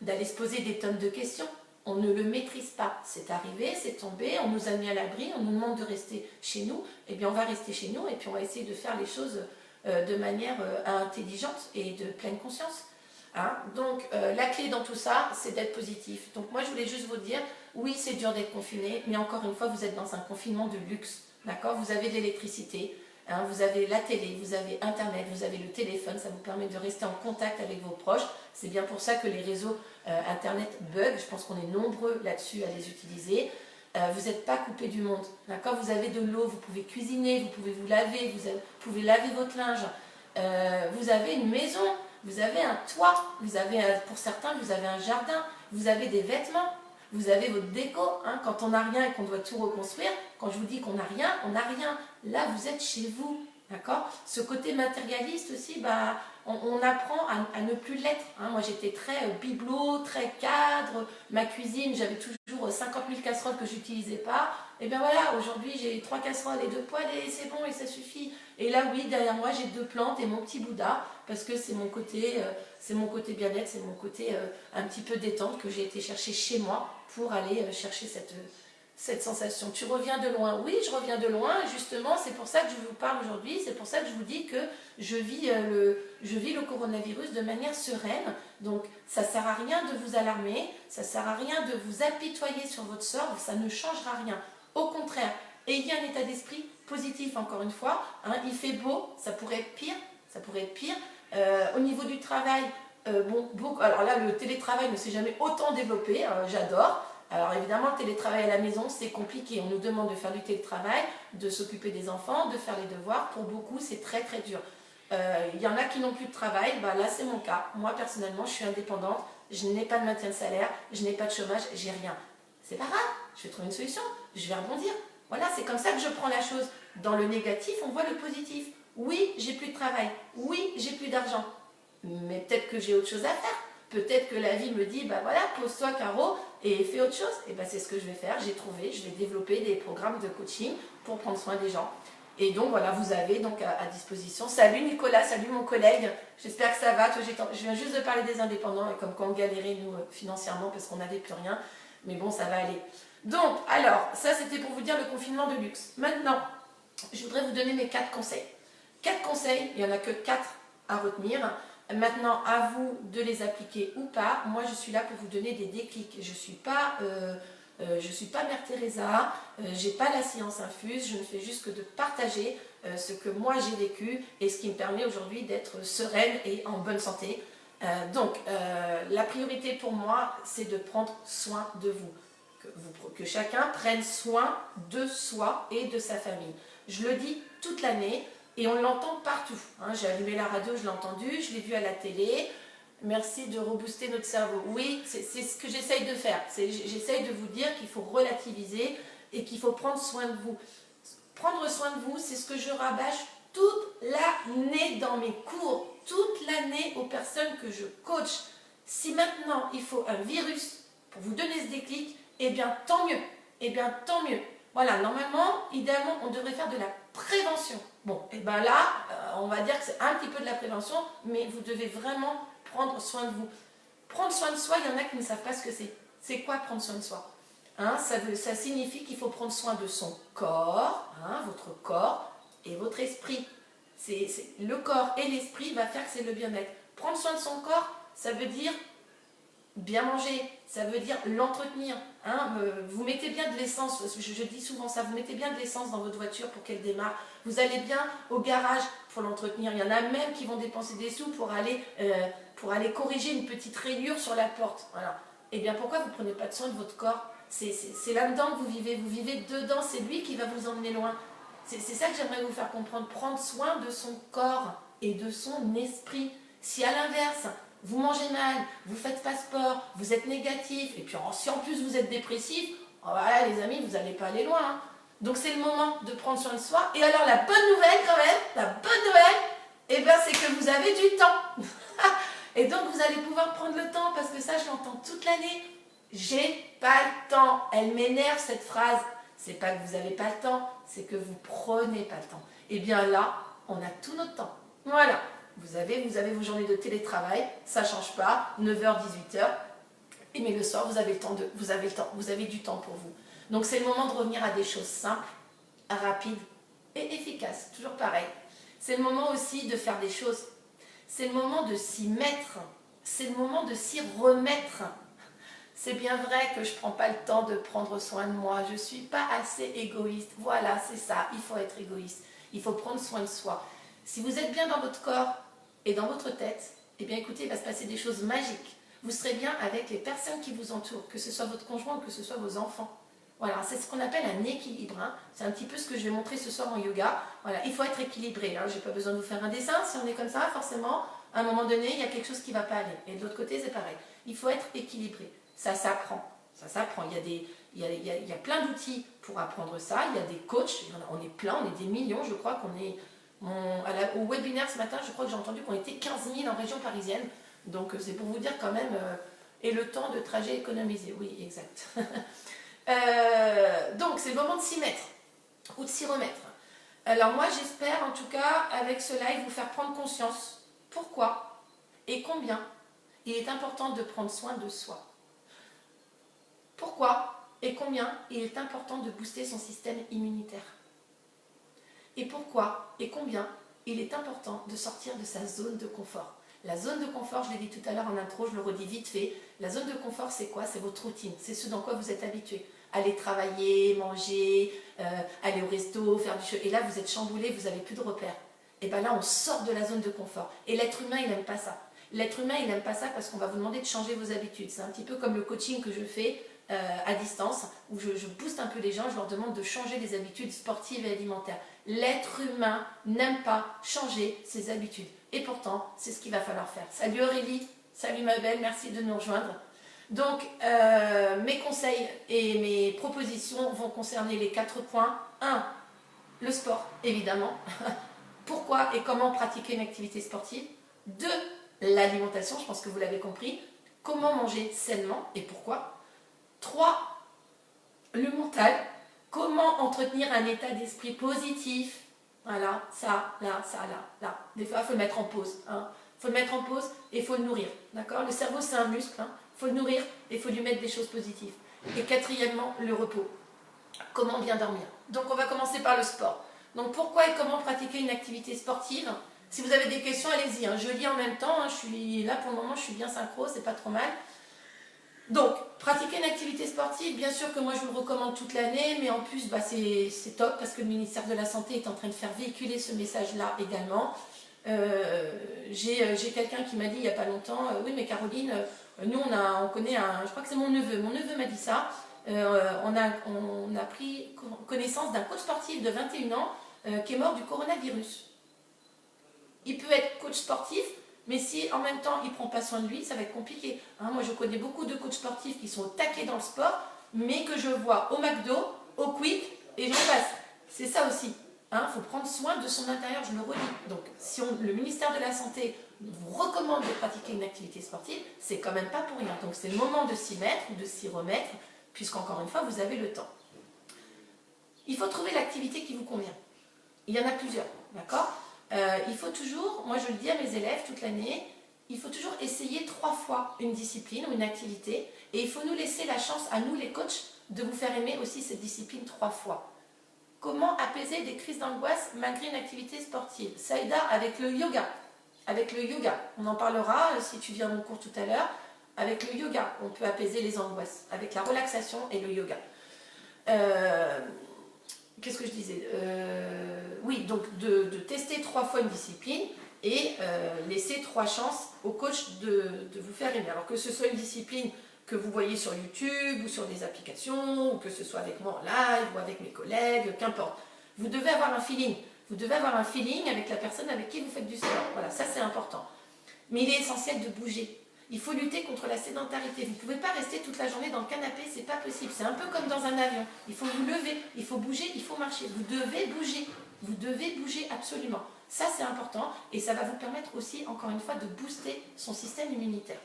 d'aller se poser des tonnes de questions. On ne le maîtrise pas. C'est arrivé, c'est tombé, on nous a mis à l'abri, on nous demande de rester chez nous. Eh bien, on va rester chez nous et puis on va essayer de faire les choses de manière intelligente et de pleine conscience. Hein. Donc, la clé dans tout ça, c'est d'être positif. Donc, moi, je voulais juste vous dire, oui, c'est dur d'être confiné, mais encore une fois, vous êtes dans un confinement de luxe. D'accord ? Vous avez de l'électricité. Hein, vous avez la télé, vous avez Internet, vous avez le téléphone, ça vous permet de rester en contact avec vos proches. C'est bien pour ça que les réseaux Internet bug. Je pense qu'on est nombreux là-dessus à les utiliser. Vous n'êtes pas coupé du monde. D'accord ? Vous avez de l'eau, vous pouvez cuisiner, vous pouvez vous laver, vous pouvez laver votre linge. Vous avez une maison, vous avez un toit, pour certains, vous avez un jardin, vous avez des vêtements. Vous avez votre déco, hein, quand on n'a rien et qu'on doit tout reconstruire. Quand je vous dis qu'on n'a rien, on n'a rien. Là, vous êtes chez vous, d'accord ? Ce côté matérialiste aussi, on apprend à ne plus l'être. Hein. Moi, j'étais très bibelot, très cadre. Ma cuisine, j'avais toujours pour 50 000 casseroles que j'utilisais pas, et bien voilà, aujourd'hui j'ai 3 casseroles et 2 poêles et c'est bon et ça suffit. Et là oui, derrière moi j'ai 2 plantes et mon petit Bouddha, parce que c'est mon côté bien-être, c'est mon côté un petit peu détente que j'ai été chercher chez moi pour aller chercher cette sensation. Tu reviens de loin? Oui, je reviens de loin, justement, c'est pour ça que je vous parle aujourd'hui, c'est pour ça que je vous dis que je vis le coronavirus de manière sereine. Donc ça ne sert à rien de vous alarmer, ça ne sert à rien de vous apitoyer sur votre sort, ça ne changera rien. Au contraire, ayez un état d'esprit positif, encore une fois, hein, il fait beau, ça pourrait être pire, ça pourrait être pire. Au niveau du travail, alors là, le télétravail ne s'est jamais autant développé, j'adore. Alors évidemment, le télétravail à la maison, c'est compliqué. On nous demande de faire du télétravail, de s'occuper des enfants, de faire les devoirs. Pour beaucoup, c'est très très dur. Il y en a qui n'ont plus de travail, bah là c'est mon cas. Moi personnellement, je suis indépendante, je n'ai pas de maintien de salaire, je n'ai pas de chômage, j'ai rien. C'est pas grave, je vais trouver une solution, je vais rebondir. Voilà, c'est comme ça que je prends la chose. Dans le négatif, on voit le positif. Oui, j'ai plus de travail, oui, j'ai plus d'argent, mais peut-être que j'ai autre chose à faire. Peut-être que la vie me dit, bah voilà, pose-toi Caro et fais autre chose. Et bah c'est ce que je vais faire, j'ai trouvé, je vais développer des programmes de coaching pour prendre soin des gens. Et donc voilà, vous avez donc à disposition. Salut Nicolas, salut mon collègue, j'espère que ça va. Toi, je viens juste de parler des indépendants et comme quand on galérait nous financièrement parce qu'on n'avait plus rien. Mais bon, ça va aller. Donc, alors, ça c'était pour vous dire le confinement de luxe. Maintenant, je voudrais vous donner mes 4 conseils. 4 conseils, il n'y en a que 4 à retenir. Maintenant, à vous de les appliquer ou pas. Moi, je suis là pour vous donner des déclics. Je ne suis pas Mère Teresa, je n'ai pas la science infuse, je ne fais juste que de partager ce que moi j'ai vécu et ce qui me permet aujourd'hui d'être sereine et en bonne santé. Donc, la priorité pour moi, c'est de prendre soin de vous. Que chacun prenne soin de soi et de sa famille. Je le dis toute l'année. Et on l'entend partout. Hein. J'ai allumé la radio, je l'ai entendu, je l'ai vu à la télé. Merci de rebooster notre cerveau. Oui, c'est ce que j'essaye de faire. J'essaye de vous dire qu'il faut relativiser et qu'il faut prendre soin de vous. Prendre soin de vous, c'est ce que je rabâche toute l'année dans mes cours, toute l'année aux personnes que je coach. Si maintenant il faut un virus pour vous donner ce déclic, eh bien tant mieux. Eh bien tant mieux. Voilà, normalement, idéalement, on devrait faire de la prévention. Bon, et bien là, on va dire que c'est un petit peu de la prévention, mais vous devez vraiment prendre soin de vous. Prendre soin de soi, il y en a qui ne savent pas ce que c'est. C'est quoi prendre soin de soi? Hein, ça signifie qu'il faut prendre soin de son corps, hein, votre corps et votre esprit. Le corps et l'esprit va faire que c'est le bien-être. Prendre soin de son corps, ça veut dire bien manger, ça veut dire l'entretenir. Hein, vous mettez bien de l'essence, je dis souvent ça, vous mettez bien de l'essence dans votre voiture pour qu'elle démarre. Vous allez bien au garage pour l'entretenir. Il y en a même qui vont dépenser des sous pour aller corriger une petite rayure sur la porte. Voilà. Et bien pourquoi vous ne prenez pas de soin de votre corps? C'est là-dedans que vous vivez dedans, c'est lui qui va vous emmener loin. C'est ça que j'aimerais vous faire comprendre, prendre soin de son corps et de son esprit. Si à l'inverse, vous mangez mal, vous ne faites pas sport, vous êtes négatif, et puis si en plus vous êtes dépressif, oh voilà les amis, vous n'allez pas aller loin. Hein. Donc c'est le moment de prendre soin de soi. Et alors la bonne nouvelle quand même, la bonne nouvelle, eh ben, c'est que vous avez du temps. Et donc vous allez pouvoir prendre le temps, parce que ça je l'entends toute l'année. J'ai pas le temps. Elle m'énerve cette phrase. C'est pas que vous n'avez pas le temps, c'est que vous prenez pas le temps. Et bien là, on a tout notre temps. Voilà. Vous avez vos journées de télétravail, ça ne change pas, 9h, 18h. Mais le soir, vous avez du temps pour vous. Donc c'est le moment de revenir à des choses simples, rapides et efficaces. Toujours pareil. C'est le moment aussi de faire des choses. C'est le moment de s'y mettre. C'est le moment de s'y remettre. C'est bien vrai que je ne prends pas le temps de prendre soin de moi. Je ne suis pas assez égoïste. Voilà, c'est ça. Il faut être égoïste. Il faut prendre soin de soi. Si vous êtes bien dans votre corps et dans votre tête, eh bien écoutez, il va se passer des choses magiques. Vous serez bien avec les personnes qui vous entourent, que ce soit votre conjoint ou que ce soit vos enfants. Voilà, c'est ce qu'on appelle un équilibre. Hein. C'est un petit peu ce que je vais montrer ce soir en yoga. Voilà, il faut être équilibré. Hein. Je n'ai pas besoin de vous faire un dessin. Si on est comme ça, forcément, à un moment donné, il y a quelque chose qui ne va pas aller. Et de l'autre côté, c'est pareil. Il faut être équilibré. Ça s'apprend. Ça s'apprend. Il y a plein d'outils pour apprendre ça. Il y a des coachs. On est plein, on est des millions. Je crois qu'on est... au webinaire ce matin, je crois que j'ai entendu qu'on était 15 000 en région parisienne. Donc c'est pour vous dire quand même... et le temps de trajet économisé. Oui, exact. Donc, c'est le moment de s'y mettre ou de s'y remettre. Alors moi, j'espère en tout cas, avec ce live, vous faire prendre conscience pourquoi et combien il est important de prendre soin de soi. Pourquoi et combien il est important de booster son système immunitaire. Et pourquoi et combien il est important de sortir de sa zone de confort. La zone de confort, je l'ai dit tout à l'heure en intro, je le redis vite fait. La zone de confort, c'est quoi? C'est votre routine, c'est ce dans quoi vous êtes habitué. Aller travailler, manger, aller au resto, faire du jeu. Et là, vous êtes chamboulé, vous n'avez plus de repères. Et bien là, on sort de la zone de confort. Et l'être humain, il n'aime pas ça. L'être humain, il n'aime pas ça parce qu'on va vous demander de changer vos habitudes. C'est un petit peu comme le coaching que je fais à distance, où je booste un peu les gens, je leur demande de changer les habitudes sportives et alimentaires. L'être humain n'aime pas changer ses habitudes. Et pourtant, c'est ce qu'il va falloir faire. Salut Aurélie, salut ma belle, merci de nous rejoindre. Donc, mes conseils et mes propositions vont concerner les 4 points. 1. Le sport, évidemment. Pourquoi et comment pratiquer une activité sportive. 2. L'alimentation, je pense que vous l'avez compris. Comment manger sainement et pourquoi. 3. Le mental. Comment entretenir un état d'esprit positif. Voilà, ça, là, ça, là. Des fois, il faut le mettre en pause. Il faut le mettre en pause et il faut le nourrir. D'accord? Le cerveau, c'est un muscle. Il faut le nourrir et il faut lui mettre des choses positives. Et 4e, le repos. Comment bien dormir. Donc, on va commencer par le sport. Donc, pourquoi et comment pratiquer une activité sportive? Si vous avez des questions, allez-y. Je lis en même temps. Je suis là pour le moment, je suis bien synchro, c'est pas trop mal. Donc, pratiquer une activité sportive, bien sûr que moi je vous le recommande toute l'année, mais en plus c'est top parce que le ministère de la Santé est en train de faire véhiculer ce message-là également. J'ai quelqu'un qui m'a dit il n'y a pas longtemps, oui mais Caroline, nous on connaît je crois que c'est mon neveu m'a dit ça, on a pris connaissance d'un coach sportif de 21 ans qui est mort du coronavirus. Il peut être coach sportif, mais si en même temps il ne prend pas soin de lui, ça va être compliqué. Moi je connais beaucoup de coachs sportifs qui sont au taquet dans le sport, mais que je vois au McDo, au Quick, et j'en passe. C'est ça aussi. Il faut prendre soin de son intérieur, je le redis. Donc si le ministère de la Santé vous recommande de pratiquer une activité sportive, c'est quand même pas pour rien. Donc c'est le moment de s'y mettre ou de s'y remettre, puisqu'encore une fois, vous avez le temps. Il faut trouver l'activité qui vous convient. Il y en a plusieurs, d'accord? Il faut toujours, moi je le dis à mes élèves toute l'année, il faut toujours essayer 3 fois une discipline ou une activité et il faut nous laisser la chance, à nous les coachs, de vous faire aimer aussi cette discipline 3 fois. Comment apaiser des crises d'angoisse malgré une activité sportive? Saïda, avec le yoga. Avec le yoga, on en parlera si tu viens à mon cours tout à l'heure. Avec le yoga, on peut apaiser les angoisses, avec la relaxation et le yoga. Qu'est-ce que je disais? Oui, donc de tester 3 fois une discipline et laisser 3 chances au coach de vous faire aimer. Alors que ce soit une discipline que vous voyez sur YouTube ou sur des applications, ou que ce soit avec moi en live ou avec mes collègues, qu'importe. Vous devez avoir un feeling. Vous devez avoir un feeling avec la personne avec qui vous faites du sport. Voilà, ça c'est important. Mais il est essentiel de bouger. Il faut lutter contre la sédentarité. Vous ne pouvez pas rester toute la journée dans le canapé, c'est pas possible. C'est un peu comme dans un avion. Il faut vous lever, il faut bouger, il faut marcher. Vous devez bouger. Vous devez bouger absolument. Ça, c'est important et ça va vous permettre aussi, encore une fois, de booster son système immunitaire.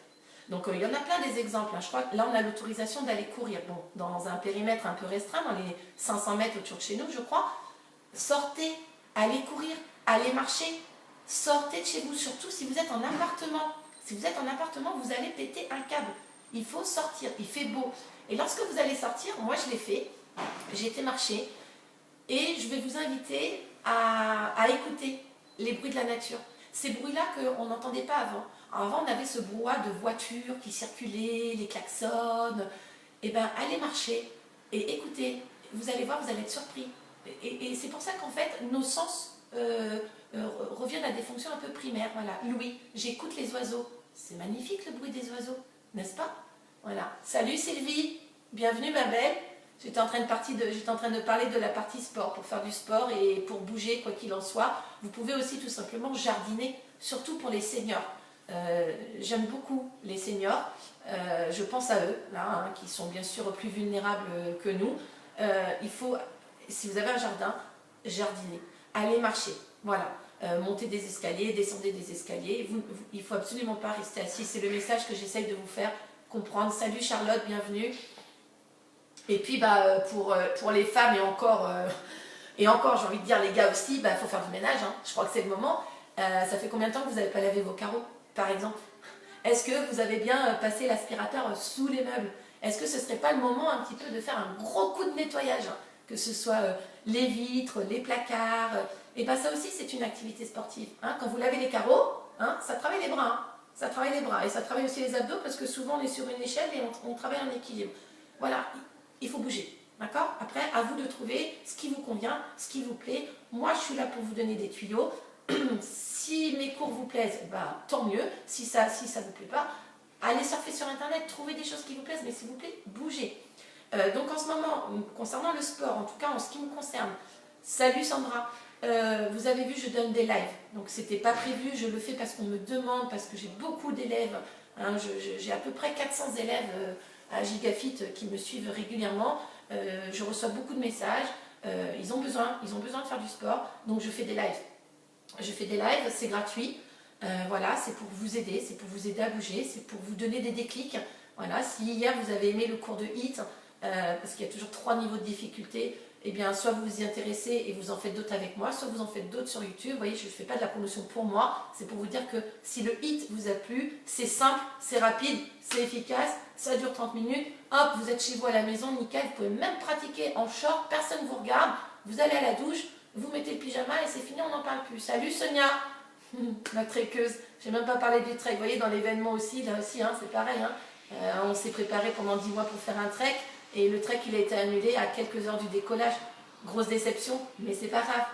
Donc, il y en a plein des exemples. Je crois que là, on a l'autorisation d'aller courir. Bon, dans un périmètre un peu restreint, dans les 500 mètres autour de chez nous, je crois. Sortez, allez courir, allez marcher. Sortez de chez vous, surtout si vous êtes en appartement. Si vous êtes en appartement, vous allez péter un câble. Il faut sortir, il fait beau. Et lorsque vous allez sortir, moi je l'ai fait, j'ai été marcher, et je vais vous inviter à écouter les bruits de la nature. Ces bruits-là qu'on n'entendait pas avant. Avant, on avait ce brouhaha de voitures qui circulaient, les klaxons. Eh bien, allez marcher et écoutez. Vous allez voir, vous allez être surpris. Et c'est pour ça qu'en fait, nos sens reviennent à des fonctions un peu primaires. Voilà, l'ouïe, j'écoute les oiseaux. C'est magnifique le bruit des oiseaux, n'est-ce pas? Voilà. Salut Sylvie, bienvenue ma belle. J'étais en train de parler de la partie sport, pour faire du sport et pour bouger, quoi qu'il en soit. Vous pouvez aussi tout simplement jardiner, surtout pour les seniors. J'aime beaucoup les seniors, je pense à eux, là, qui sont bien sûr plus vulnérables que nous. Il faut, si vous avez un jardin, jardiner, allez marcher, voilà. Montez des escaliers, descendez des escaliers, il ne faut absolument pas rester assis, c'est le message que j'essaye de vous faire comprendre. Salut Charlotte, bienvenue. Et puis pour les femmes et encore j'ai envie de dire les gars aussi, il faut faire du ménage, hein. Je crois que c'est le moment. Ça fait combien de temps que vous n'avez pas lavé vos carreaux, par exemple? Est-ce que vous avez bien passé l'aspirateur sous les meubles? Est-ce que ce ne serait pas le moment un petit peu de faire un gros coup de nettoyage, hein? Que ce soit les vitres, les placards. Et bien ça aussi c'est une activité sportive, hein. Quand vous lavez les carreaux, hein, ça travaille les bras, hein. Ça travaille les bras et ça travaille aussi les abdos parce que souvent on est sur une échelle et on travaille en équilibre. Voilà, il faut bouger. D'accord? Après, à vous de trouver ce qui vous convient, ce qui vous plaît. Moi, je suis là pour vous donner des tuyaux. Si mes cours vous plaisent, tant mieux. Si ça ne vous plaît pas, allez surfer sur Internet, trouvez des choses qui vous plaisent, mais s'il vous plaît, bougez. Donc en ce moment, concernant le sport, en tout cas en ce qui me concerne, salut Sandra, vous avez vu, je donne des lives. Donc c'était pas prévu, je le fais parce qu'on me demande, parce que j'ai beaucoup d'élèves. Hein, j'ai à peu près 400 élèves à Gigafit qui me suivent régulièrement. Je reçois beaucoup de messages. Ils ont besoin de faire du sport, donc je fais des lives. Je fais des lives, c'est gratuit. Voilà, c'est pour vous aider, à bouger, c'est pour vous donner des déclics. Voilà, si hier vous avez aimé le cours de HIIT, parce qu'il y a toujours 3 niveaux de difficulté, eh bien, soit vous vous y intéressez et vous en faites d'autres avec moi, soit vous en faites d'autres sur YouTube. Vous voyez, je ne fais pas de la promotion pour moi, c'est pour vous dire que si le HIIT vous a plu, c'est simple, c'est rapide, c'est efficace, ça dure 30 minutes, hop, vous êtes chez vous à la maison, nickel, vous pouvez même pratiquer en short, personne ne vous regarde, vous allez à la douche, vous mettez le pyjama et c'est fini, on n'en parle plus. Salut Sonia, ma trekkeuse, je n'ai même pas parlé du trek, vous voyez, dans l'événement aussi, là aussi, hein, c'est pareil, hein. On s'est préparé pendant 10 mois pour faire un trek, et le trek il a été annulé à quelques heures du décollage. Grosse déception, mais c'est pas grave,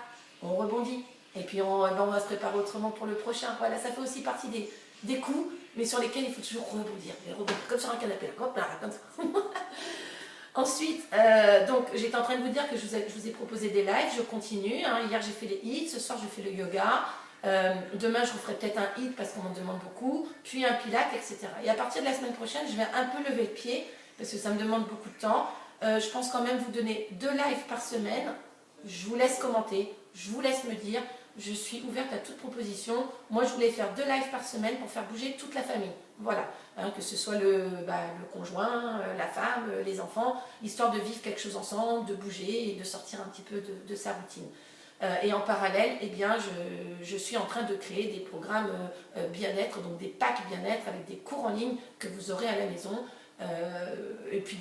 on rebondit. Et puis on va se préparer autrement pour le prochain. Voilà, ça fait aussi partie des coups, mais sur lesquels il faut toujours rebondir. Comme sur un canapé. Comme ça. Ensuite, donc j'étais en train de vous dire que je vous ai proposé des lives, je continue. Hein. Hier j'ai fait les hits, ce soir je fais le yoga. Demain je referai peut-être un hit parce qu'on m'en demande beaucoup, puis un pilate, etc. Et à partir de la semaine prochaine, je vais un peu lever le pied parce que ça me demande beaucoup de temps. Je pense quand même vous donner 2 lives par semaine. Je vous laisse commenter, je vous laisse me dire. Je suis ouverte à toute proposition. Moi, je voulais faire 2 lives par semaine pour faire bouger toute la famille. Voilà, hein, que ce soit le conjoint, la femme, les enfants, histoire de vivre quelque chose ensemble, de bouger et de sortir un petit peu de sa routine. Et en parallèle, eh bien, je suis en train de créer des programmes bien-être, donc des packs bien-être avec des cours en ligne que vous aurez à la maison. Et puis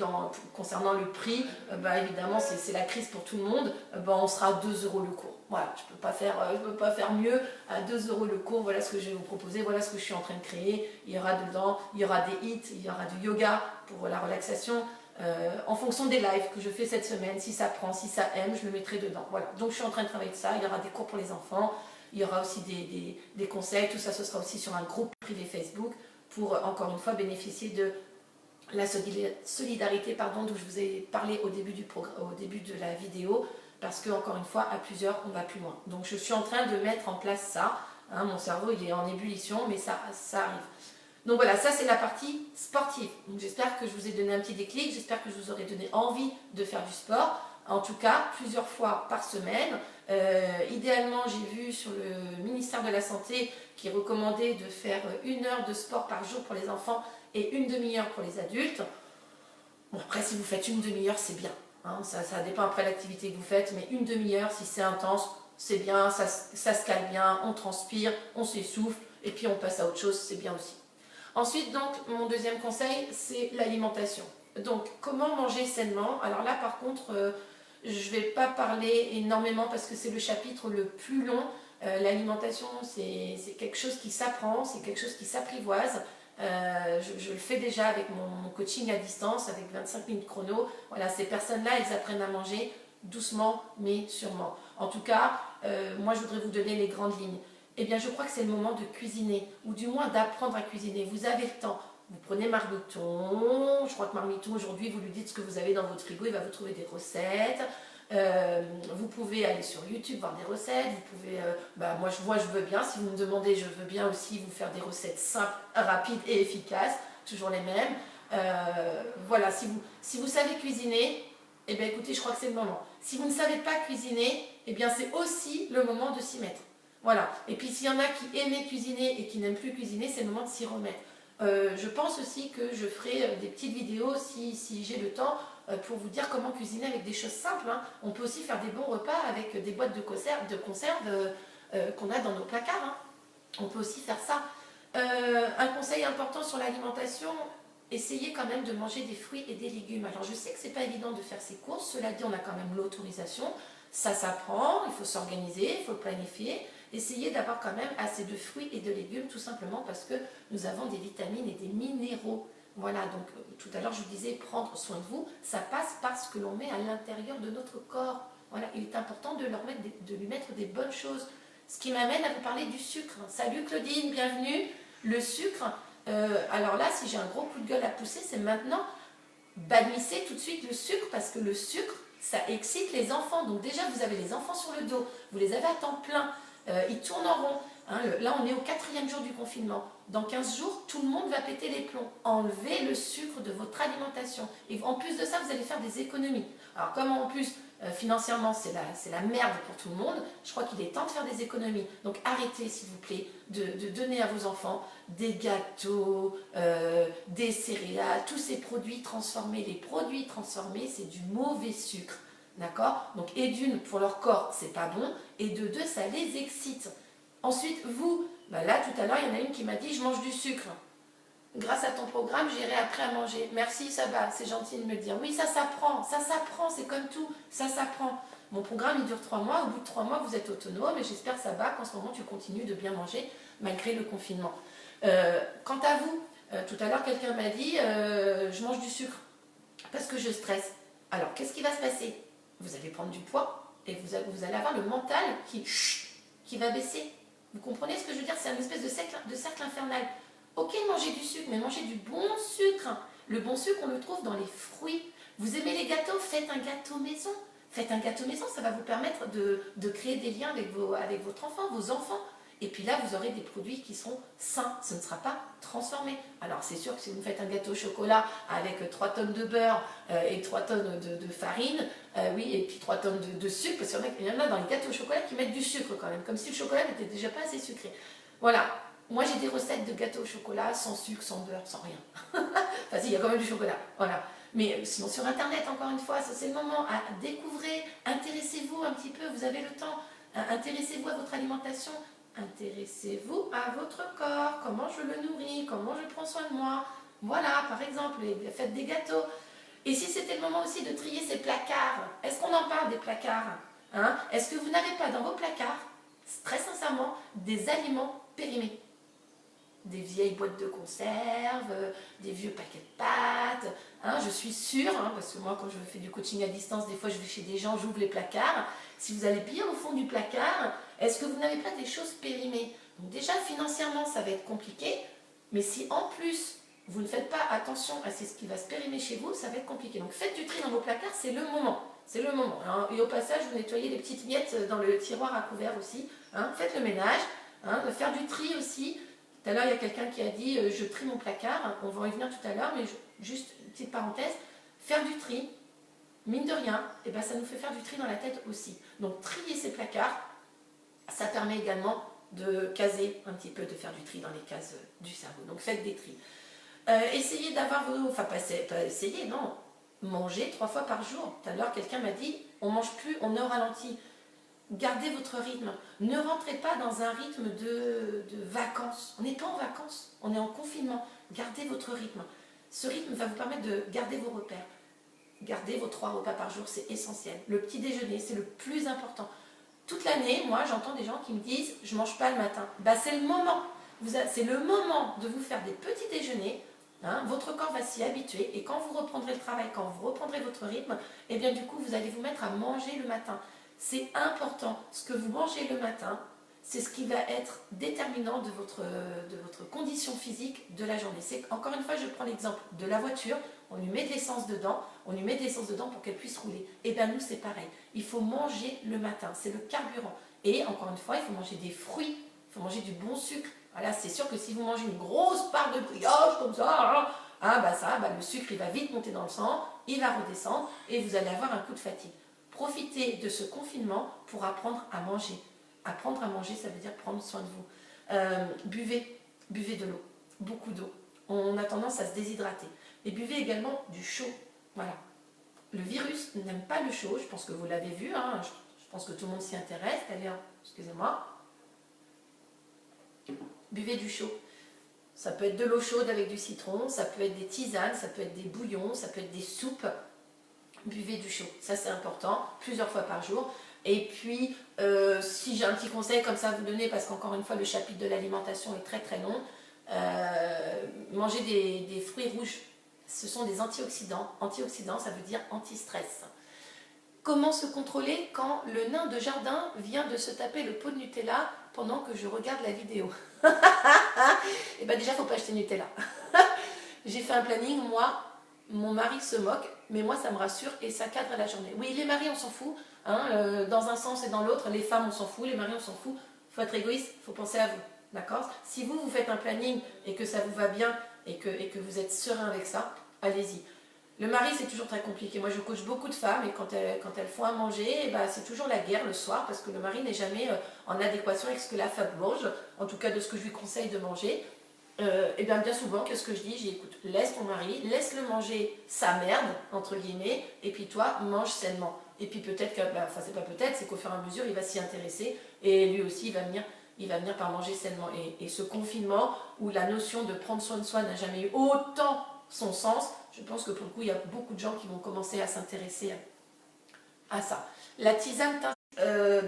concernant le prix, évidemment c'est la crise pour tout le monde, on sera à 2 € le cours. Voilà, je peux pas faire mieux à 2 € le cours. Voilà ce que je vais vous proposer, voilà ce que je suis en train de créer. Il y aura dedans, il y aura des hits, il y aura du yoga pour la relaxation. En fonction des lives que je fais cette semaine, si ça prend, si ça aime, je le mettrai dedans. Voilà, donc je suis en train de travailler de ça. Il y aura des cours pour les enfants, il y aura aussi des conseils, tout ça ce sera aussi sur un groupe privé Facebook pour encore une fois bénéficier de la solidarité dont je vous ai parlé au début de la vidéo, parce que encore une fois à plusieurs on va plus loin. Donc je suis en train de mettre en place ça, hein, mon cerveau il est en ébullition, mais ça arrive. Donc voilà, ça c'est la partie sportive. Donc j'espère que je vous ai donné un petit déclic, j'espère que je vous aurai donné envie de faire du sport, en tout cas plusieurs fois par semaine. Idéalement, j'ai vu sur le ministère de la Santé qui recommandait de faire 1 heure de sport par jour pour les enfants et 1 demi-heure pour les adultes. Bon, après, si vous faites 1 demi-heure, c'est bien. Hein, ça dépend après l'activité que vous faites, mais 1 demi-heure, si c'est intense, c'est bien, ça se calme bien, on transpire, on s'essouffle, et puis on passe à autre chose, c'est bien aussi. Ensuite, donc, mon deuxième conseil, c'est l'alimentation. Donc, comment manger sainement? Alors là, par contre, je ne vais pas parler énormément parce que c'est le chapitre le plus long. L'alimentation, c'est quelque chose qui s'apprend, c'est quelque chose qui s'apprivoise. Je le fais déjà avec mon coaching à distance, avec 25 minutes chrono. Voilà, ces personnes-là, elles apprennent à manger doucement, mais sûrement. En tout cas, moi, je voudrais vous donner les grandes lignes. Eh bien, je crois que c'est le moment de cuisiner, ou du moins d'apprendre à cuisiner. Vous avez le temps. Vous prenez Marmiton, je crois que Marmiton, aujourd'hui, vous lui dites ce que vous avez dans votre frigo, il va vous trouver des recettes. Vous pouvez aller sur YouTube voir des recettes, vous pouvez, moi je veux bien, si vous me demandez, je veux bien aussi vous faire des recettes simples, rapides et efficaces, toujours les mêmes. Voilà, si vous savez cuisiner, eh bien écoutez, je crois que c'est le moment. Si vous ne savez pas cuisiner, eh bien c'est aussi le moment de s'y mettre. Voilà, et puis s'il y en a qui aimaient cuisiner et qui n'aiment plus cuisiner, c'est le moment de s'y remettre. Je pense aussi que je ferai des petites vidéos si j'ai le temps pour vous dire comment cuisiner avec des choses simples. Hein. On peut aussi faire des bons repas avec des boîtes de conserve qu'on a dans nos placards. Hein. On peut aussi faire ça. Un conseil important sur l'alimentation, essayez quand même de manger des fruits et des légumes. Alors je sais que c'est pas évident de faire ses courses, cela dit on a quand même l'autorisation, ça s'apprend, il faut s'organiser, il faut planifier. Essayez d'avoir quand même assez de fruits et de légumes tout simplement parce que nous avons des vitamines et des minéraux. Voilà, donc tout à l'heure je vous disais prendre soin de vous, ça passe par ce que l'on met à l'intérieur de notre corps. Voilà, il est important de lui mettre des bonnes choses. Ce qui m'amène à vous parler du sucre. Salut Claudine, bienvenue. Le sucre, alors là, si j'ai un gros coup de gueule à pousser, c'est maintenant, bannissez tout de suite le sucre, parce que le sucre, ça excite les enfants. Donc déjà, vous avez les enfants sur le dos, vous les avez à temps plein, ils tournent en rond. Hein, là, on est au 4e jour du confinement. Dans 15 jours, tout le monde va péter les plombs. Enlevez le sucre de votre alimentation. Et en plus de ça, vous allez faire des économies. Alors, comme en plus, financièrement, c'est la merde pour tout le monde, je crois qu'il est temps de faire des économies. Donc, arrêtez, s'il vous plaît, de donner à vos enfants des gâteaux, des céréales, tous ces produits transformés. Les produits transformés, c'est du mauvais sucre. D'accord? Donc, et d'une, pour leur corps, c'est pas bon. Et de deux, ça les excite. Ensuite, vous, bah là tout à l'heure, il y en a une qui m'a dit je mange du sucre. Grâce à ton programme, j'irai après à manger. Merci Saba, c'est gentil de me dire. Oui, ça s'apprend, c'est comme tout, ça s'apprend. Mon programme, il dure 3 mois. Au bout de 3 mois, vous êtes autonome et j'espère, Saba, qu'en ce moment, tu continues de bien manger malgré le confinement. Quant à vous, tout à l'heure, quelqu'un m'a dit je mange du sucre parce que je stresse. Alors, qu'est-ce qui va se passer? Vous allez prendre du poids et vous allez avoir le mental qui va baisser. Vous comprenez ce que je veux dire? C'est une espèce de cercle infernal. Ok, mangez du sucre, mais mangez du bon sucre. Le bon sucre, on le trouve dans les fruits. Vous aimez les gâteaux? Faites un gâteau maison. Faites un gâteau maison, ça va vous permettre de créer des liens avec votre enfant, vos enfants. Et puis là, vous aurez des produits qui seront sains. Ce ne sera pas transformé. Alors, c'est sûr que si vous faites un gâteau au chocolat avec 3 tonnes de beurre et 3 tonnes de farine, oui, et puis 3 tonnes de sucre, parce qu'il y en a dans les gâteaux au chocolat qui mettent du sucre quand même, comme si le chocolat n'était déjà pas assez sucré. Voilà. Moi, j'ai des recettes de gâteaux au chocolat sans sucre, sans beurre, sans rien. Enfin, si, il y a quand même du chocolat. Voilà. Mais sinon, sur Internet, encore une fois, ça c'est le moment. Découvrez, intéressez-vous un petit peu, vous avez le temps. Intéressez-vous à votre alimentation. Intéressez-vous à votre corps, comment je le nourris, comment je prends soin de moi. Voilà, par exemple, faites des gâteaux. Et si c'était le moment aussi de trier ces placards, est-ce qu'on en parle des placards, hein? Est-ce que vous n'avez pas dans vos placards, très sincèrement, des aliments périmés? Des vieilles boîtes de conserve, des vieux paquets de pâtes. Hein, je suis sûre, hein, parce que moi quand je fais du coaching à distance, des fois je vais chez des gens, j'ouvre les placards. Si vous allez bien au fond du placard, est-ce que vous n'avez pas des choses périmées? Donc déjà financièrement ça va être compliqué, mais si en plus vous ne faites pas attention à ce qui va se périmer chez vous, ça va être compliqué. Donc faites du tri dans vos placards, c'est le moment. C'est le moment. Hein. Et au passage, vous nettoyez les petites miettes dans le tiroir à couvert aussi. Hein. Faites le ménage, hein, de faire du tri aussi. Tout à l'heure, il y a quelqu'un qui a dit je trie mon placard. On va y venir tout à l'heure, mais juste une petite parenthèse. Faire du tri, mine de rien, et ben, ça nous fait faire du tri dans la tête aussi. Donc, trier ces placards, ça permet également de caser un petit peu, de faire du tri dans les cases du cerveau. Donc, faites des tris. Essayez d'avoir vos... Enfin, pas essayer, non. Mangez 3 fois par jour. Tout à l'heure, quelqu'un m'a dit on mange plus, on est au ralenti. Gardez votre rythme. Ne rentrez pas dans un rythme de vacances. On n'est pas en vacances, on est en confinement. Gardez votre rythme. Ce rythme va vous permettre de garder vos repères. Gardez vos 3 repas par jour, c'est essentiel. Le petit déjeuner, c'est le plus important. Toute l'année, moi, j'entends des gens qui me disent « je ne mange pas le matin ». Bah, c'est le moment. C'est le moment de vous faire des petits déjeuners. Hein, votre corps va s'y habituer et quand vous reprendrez le travail, quand vous reprendrez votre rythme, et bien du coup, vous allez vous mettre à manger le matin. C'est important. Ce que vous mangez le matin, c'est ce qui va être déterminant de votre condition physique de la journée. Encore une fois, je prends l'exemple de la voiture. On lui met de l'essence dedans. On lui met de l'essence dedans pour qu'elle puisse rouler. Et bien nous, c'est pareil. Il faut manger le matin. C'est le carburant. Et encore une fois, il faut manger des fruits. Il faut manger du bon sucre. Voilà, c'est sûr que si vous mangez une grosse part de brioche comme ça, le sucre, il va vite monter dans le sang. Il va redescendre et vous allez avoir un coup de fatigue. Profitez de ce confinement pour apprendre à manger. Apprendre à manger, ça veut dire prendre soin de vous. Buvez de l'eau, beaucoup d'eau. on a tendance à se déshydrater. Et buvez également du chaud. Voilà. Le virus n'aime pas le chaud, je pense que vous l'avez vu, hein. Je pense que tout le monde s'y intéresse. D'ailleurs, excusez-moi. Buvez du chaud. Ça peut être de l'eau chaude avec du citron, ça peut être des tisanes, ça peut être des bouillons, ça peut être des soupes. Buvez du chaud, ça c'est important, plusieurs fois par jour. Et puis, si j'ai un petit conseil comme ça à vous donner, parce qu'encore une fois, le chapitre de l'alimentation est très très long, mangez des fruits rouges. Ce sont des antioxydants. Antioxydants, ça veut dire anti-stress. Comment se contrôler quand le nain de jardin vient de se taper le pot de Nutella pendant que je regarde la vidéo? Et bien déjà, il ne faut pas acheter Nutella. J'ai fait un planning, moi, mon mari se moque, mais moi, ça me rassure et ça cadre la journée. Oui, les maris, on s'en fout. Hein, dans un sens et dans l'autre, les femmes, on s'en fout, les maris, on s'en fout. Il faut être égoïste, il faut penser à vous. D'accord? Si vous, vous faites un planning et que ça vous va bien et que vous êtes serein avec ça, allez-y. Le mari, c'est toujours très compliqué. Moi, je coach beaucoup de femmes et quand elles font à manger, eh ben, c'est toujours la guerre le soir parce que le mari n'est jamais en adéquation avec ce que la femme mange, en tout cas de ce que je lui conseille de manger. Et bien souvent, qu'est-ce que je dis? Écoute, laisse ton mari, laisse-le manger sa merde, entre guillemets, et puis toi, mange sainement. Et puis peut-être que, enfin c'est pas peut-être, c'est qu'au fur et à mesure, il va s'y intéresser et lui aussi, il va venir par manger sainement. Et ce confinement, où la notion de prendre soin de soi n'a jamais eu autant son sens, je pense que pour le coup, il y a beaucoup de gens qui vont commencer à s'intéresser à ça. La tisane,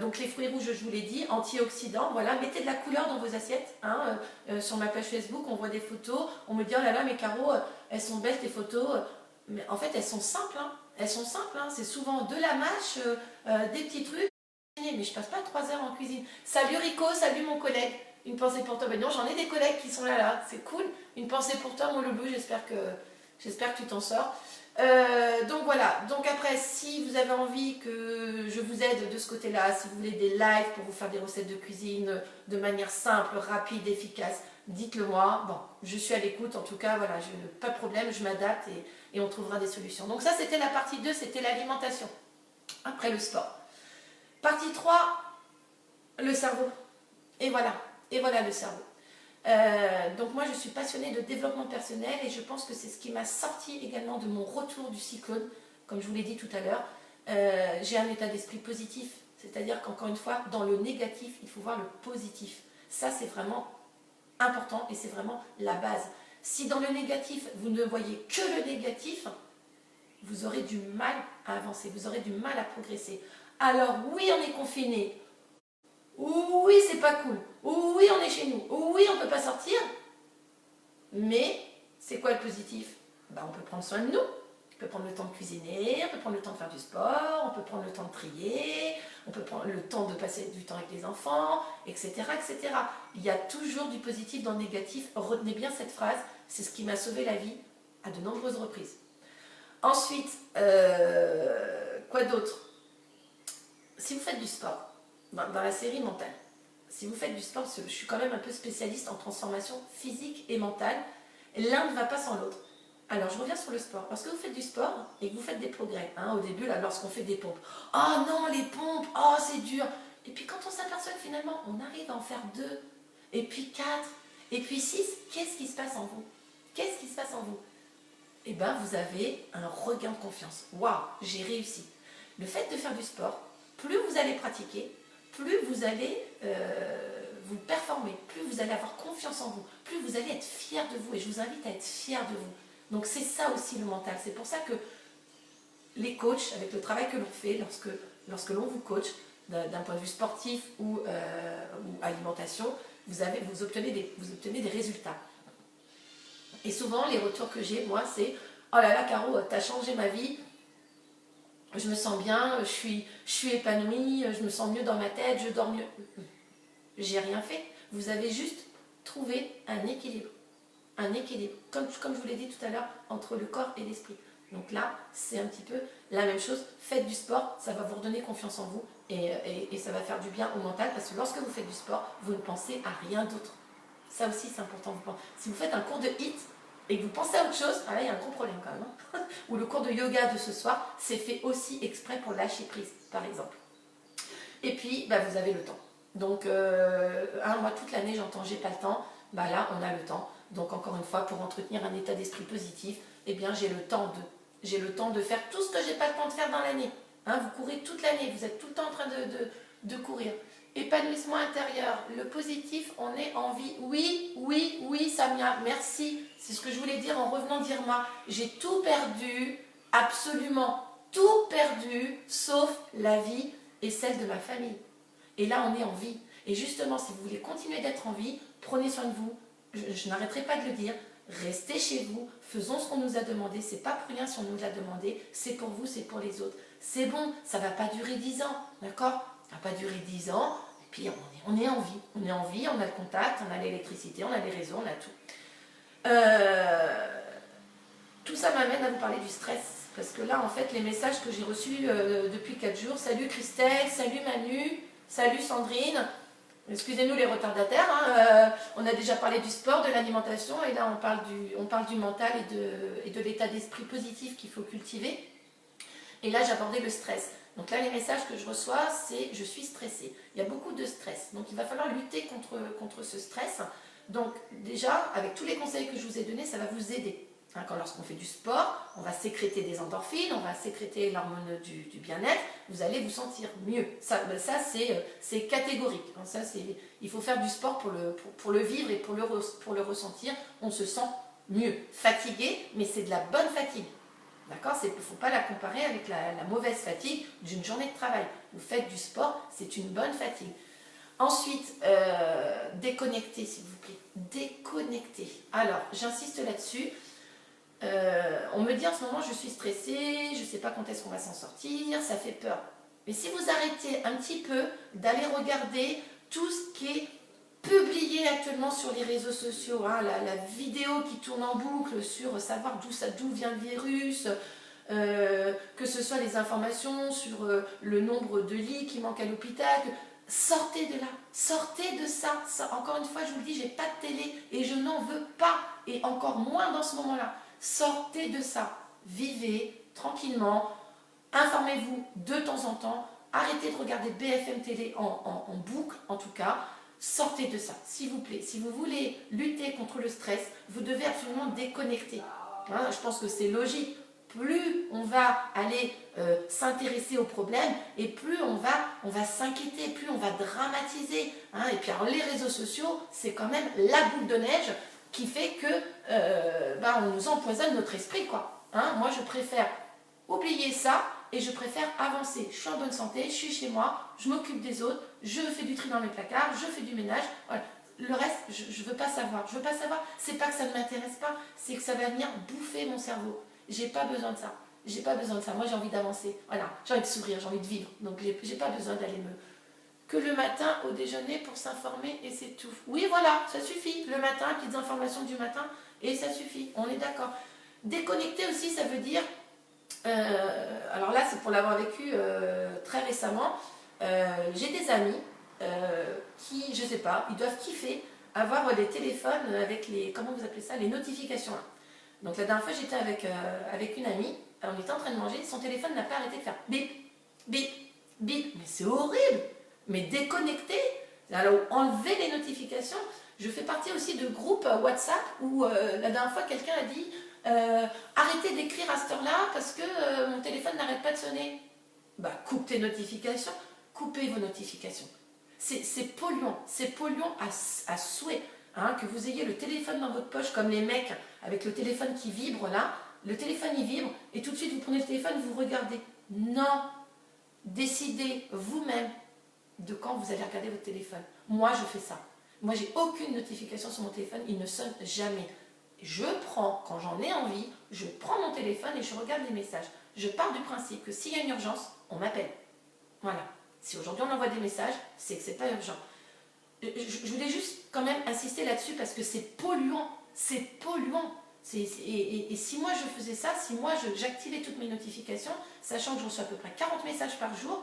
donc les fruits rouges, je vous l'ai dit, antioxydants, voilà, mettez de la couleur dans vos assiettes. Hein, sur ma page Facebook, on voit des photos, on me dit, oh là là, mais Caro, elles sont belles tes photos. Mais en fait, elles sont simples, hein. Elles sont simples, hein. C'est souvent de la mâche, des petits trucs. Mais je passe pas 3 heures en cuisine. Salut Rico, salut mon collègue. Une pensée pour toi. Ben non, j'en ai des collègues qui sont là, c'est cool. Une pensée pour toi, mon loulou, j'espère que tu t'en sors. Donc voilà, donc après si vous avez envie que je vous aide de ce côté là, si vous voulez des lives pour vous faire des recettes de cuisine de manière simple, rapide, efficace, dites-le moi. Bon, je suis à l'écoute, en tout cas voilà, pas de problème, je m'adapte et on trouvera des solutions. Donc ça c'était la partie 2, c'était l'alimentation. Après le sport. Partie 3, le cerveau. Et voilà le cerveau. Donc moi je suis passionnée de développement personnel et je pense que c'est ce qui m'a sorti également de mon retour du cyclone, comme je vous l'ai dit tout à l'heure. J'ai un état d'esprit positif, c'est-à-dire qu'encore une fois, dans le négatif, il faut voir le positif. Ça c'est vraiment important et c'est vraiment la base. Si dans le négatif, vous ne voyez que le négatif, vous aurez du mal à avancer, vous aurez du mal à progresser. Alors oui, on est confiné. Oui, c'est pas cool. Oui, on est chez nous. Oui, on ne peut pas sortir. Mais c'est quoi le positif? On peut prendre soin de nous. On peut prendre le temps de cuisiner, on peut prendre le temps de faire du sport, on peut prendre le temps de trier, on peut prendre le temps de passer du temps avec les enfants, etc., etc. Il y a toujours du positif dans le négatif. Retenez bien cette phrase, c'est ce qui m'a sauvé la vie à de nombreuses reprises. Ensuite, quoi d'autre? Si vous faites du sport, dans la série mentale, si vous faites du sport, je suis quand même un peu spécialiste en transformation physique et mentale, l'un ne va pas sans l'autre. Alors je reviens sur le sport, parce que vous faites du sport et que vous faites des progrès, hein, au début là, lorsqu'on fait des pompes, oh non les pompes, oh c'est dur, et puis quand on s'aperçoit que finalement on arrive à en faire 2, et puis 4, et puis 6, qu'est-ce qui se passe en vous? Qu'est-ce qui se passe en vous? Eh bien vous avez un regain de confiance, waouh, j'ai réussi. Le fait de faire du sport, plus vous allez pratiquer, plus vous allez vous performer, plus vous allez avoir confiance en vous, plus vous allez être fier de vous. Et je vous invite à être fier de vous. Donc c'est ça aussi le mental. C'est pour ça que les coachs, avec le travail que l'on fait, lorsque l'on vous coach, d'un point de vue sportif ou alimentation, vous obtenez des résultats. Et souvent, les retours que j'ai, moi, c'est « Oh là là, Caro, t'as changé ma vie ». Je me sens bien, je suis épanouie, je me sens mieux dans ma tête, je dors mieux. J'ai rien fait. Vous avez juste trouvé un équilibre. Un équilibre, comme je vous l'ai dit tout à l'heure, entre le corps et l'esprit. Donc là, c'est un petit peu la même chose. Faites du sport, ça va vous redonner confiance en vous et ça va faire du bien au mental parce que lorsque vous faites du sport, vous ne pensez à rien d'autre. Ça aussi, c'est important. Si vous faites un cours de HIIT, et que vous pensez à autre chose, là il y a un gros problème quand même. Hein. Ou le cours de yoga de ce soir, c'est fait aussi exprès pour lâcher prise, par exemple. Et puis, vous avez le temps. Donc, moi toute l'année j'entends j'ai pas le temps. Là, on a le temps. Donc encore une fois, pour entretenir un état d'esprit positif, eh bien j'ai le temps de faire tout ce que j'ai pas le temps de faire dans l'année. Hein, vous courez toute l'année, vous êtes tout le temps en train de courir. Épanouissement intérieur, le positif, on est en vie. Oui, oui, oui, Samia, merci. C'est ce que je voulais dire en revenant d'Irma. J'ai tout perdu, absolument tout perdu, sauf la vie et celle de ma famille. Et là, on est en vie. Et justement, si vous voulez continuer d'être en vie, prenez soin de vous. Je n'arrêterai pas de le dire. Restez chez vous, faisons ce qu'on nous a demandé. C'est pas pour rien si on nous l'a demandé. C'est pour vous, c'est pour les autres. C'est bon, ça ne va pas durer 10 ans, d'accord? Ça ne va pas durer 10 ans. Et puis, on est en vie. On est en vie, on a le contact, on a l'électricité, on a les réseaux, on a tout. Tout ça m'amène à vous parler du stress. Parce que là, en fait, les messages que j'ai reçus depuis 4 jours. Salut Christelle, salut Manu, salut Sandrine. Excusez-nous les retardataires, hein, on a déjà parlé du sport, de l'alimentation, et là on parle du mental et de l'état d'esprit positif qu'il faut cultiver. Et là j'abordais le stress. Donc là les messages que je reçois, c'est je suis stressée. Il y a beaucoup de stress, donc il va falloir lutter contre ce stress. Donc déjà, avec tous les conseils que je vous ai donnés, ça va vous aider. Hein, lorsqu'on fait du sport, on va sécréter des endorphines, on va sécréter l'hormone du bien-être, vous allez vous sentir mieux. Ça c'est catégorique. Hein, il faut faire du sport pour le vivre et pour le ressentir. On se sent mieux. Fatigué, mais c'est de la bonne fatigue. D'accord? Il ne faut pas la comparer avec la mauvaise fatigue d'une journée de travail. Vous faites du sport, c'est une bonne fatigue. Ensuite, déconnecter, s'il vous plaît. Déconnecter. Alors, j'insiste là-dessus. On me dit en ce moment je suis stressée, je ne sais pas quand est-ce qu'on va s'en sortir, ça fait peur. Mais si vous arrêtez un petit peu d'aller regarder tout ce qui est publié actuellement sur les réseaux sociaux, hein, la vidéo qui tourne en boucle sur savoir d'où vient le virus, que ce soit les informations sur le nombre de lits qui manquent à l'hôpital, sortez de là, sortez de ça. Encore une fois, je vous le dis, j'ai pas de télé et je n'en veux pas, et encore moins dans ce moment-là. Sortez de ça, vivez tranquillement, informez-vous de temps en temps, arrêtez de regarder BFM Télé en boucle en tout cas, sortez de ça, s'il vous plaît. Si vous voulez lutter contre le stress, vous devez absolument déconnecter. Hein, je pense que c'est logique. Plus on va aller s'intéresser aux problèmes et plus on va s'inquiéter, plus on va dramatiser. Hein. Et puis alors, les réseaux sociaux, c'est quand même la boule de neige qui fait que on nous empoisonne notre esprit, quoi. Hein, moi, je préfère oublier ça et je préfère avancer. Je suis en bonne santé, je suis chez moi, je m'occupe des autres, je fais du tri dans mes placards, je fais du ménage. Voilà. Le reste, je ne veux pas savoir. Je veux pas savoir. C'est pas que ça ne m'intéresse pas, c'est que ça va venir bouffer mon cerveau. J'ai pas besoin de ça. J'ai pas besoin de ça. Moi, j'ai envie d'avancer. Voilà, j'ai envie de sourire, j'ai envie de vivre. Donc, j'ai pas besoin d'aller que le matin au déjeuner pour s'informer et c'est tout. Oui, voilà, ça suffit. Le matin, petites informations du matin et ça suffit. On est d'accord. Déconnecter aussi, ça veut dire... alors là, c'est pour l'avoir vécu très récemment. J'ai des amis qui, je sais pas, ils doivent kiffer avoir des téléphones avec les... Comment vous appelez ça? Les notifications. Là. Donc la dernière fois, j'étais avec une amie. On était en train de manger. Son téléphone n'a pas arrêté de faire bip, bip, bip. Mais c'est horrible. Mais déconnecter, alors enlever les notifications. Je fais partie aussi de groupes WhatsApp où la dernière fois quelqu'un a dit arrêtez d'écrire à cette heure-là parce que mon téléphone n'arrête pas de sonner. Bah coupe tes notifications, coupez vos notifications. C'est polluant à souhait. Hein, que vous ayez le téléphone dans votre poche comme les mecs avec le téléphone qui vibre là, le téléphone il vibre et tout de suite vous prenez le téléphone, vous regardez. Non, décidez vous-même de quand vous allez regarder votre téléphone. Moi, je fais ça. Moi, j'ai aucune notification sur mon téléphone, il ne sonne jamais. Je prends, quand j'en ai envie, je prends mon téléphone et je regarde les messages. Je pars du principe que s'il y a une urgence, on m'appelle. Voilà. Si aujourd'hui on envoie des messages, c'est que c'est pas urgent. Je voulais juste quand même insister là-dessus parce que c'est polluant. C'est polluant. Et si moi je faisais ça, si moi j'activais toutes mes notifications, sachant que je reçois à peu près 40 messages par jour,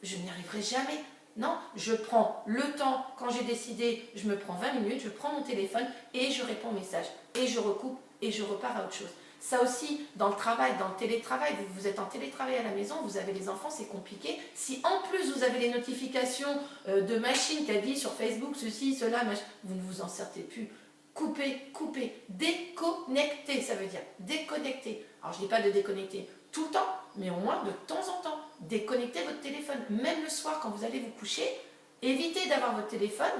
je n'y arriverai jamais. Non, je prends le temps, quand j'ai décidé, je me prends 20 minutes, je prends mon téléphone et je réponds aux messages. Et je recoupe et je repars à autre chose. Ça aussi, dans le travail, dans le télétravail, vous êtes en télétravail à la maison, vous avez les enfants, c'est compliqué. Si en plus vous avez les notifications de machines qui dit sur Facebook, ceci, cela, vous ne vous en sortez plus. Coupez, coupez, déconnecter, ça veut dire déconnecter. Alors je ne dis pas de déconnecter tout le temps, mais au moins de temps en temps. Déconnectez votre téléphone, même le soir quand vous allez vous coucher. Évitez d'avoir votre téléphone,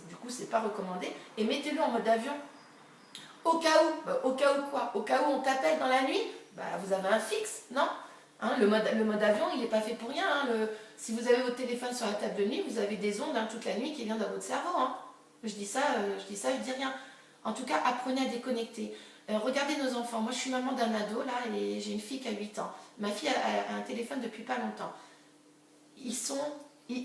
du coup c'est pas recommandé, et mettez-le en mode avion. Au cas où, au cas où quoi? Au cas où on t'appelle dans la nuit, vous avez un fixe, non? Hein, le mode avion, il n'est pas fait pour rien. Hein, si vous avez votre téléphone sur la table de nuit, vous avez des ondes toute la nuit qui viennent dans votre cerveau. Hein. Je dis ça, je dis rien. En tout cas, apprenez à déconnecter. Regardez nos enfants. Moi, je suis maman d'un ado, là, et j'ai une fille qui a 8 ans. Ma fille a un téléphone depuis pas longtemps.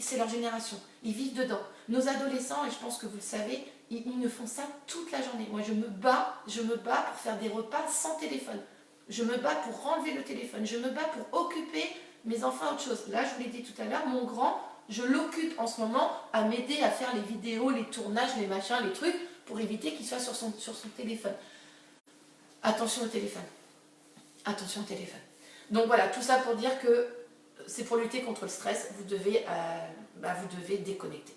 C'est leur génération. Ils vivent dedans. Nos adolescents, et je pense que vous le savez, ils ne font ça toute la journée. Moi, je me bats pour faire des repas sans téléphone. Je me bats pour enlever le téléphone. Je me bats pour occuper mes enfants à autre chose. Là, je vous l'ai dit tout à l'heure, mon grand, je l'occupe en ce moment à m'aider à faire les vidéos, les tournages, les machins, les trucs, pour éviter qu'il soit sur son téléphone. Attention au téléphone. Attention au téléphone. Donc voilà, tout ça pour dire que c'est pour lutter contre le stress, vous devez déconnecter.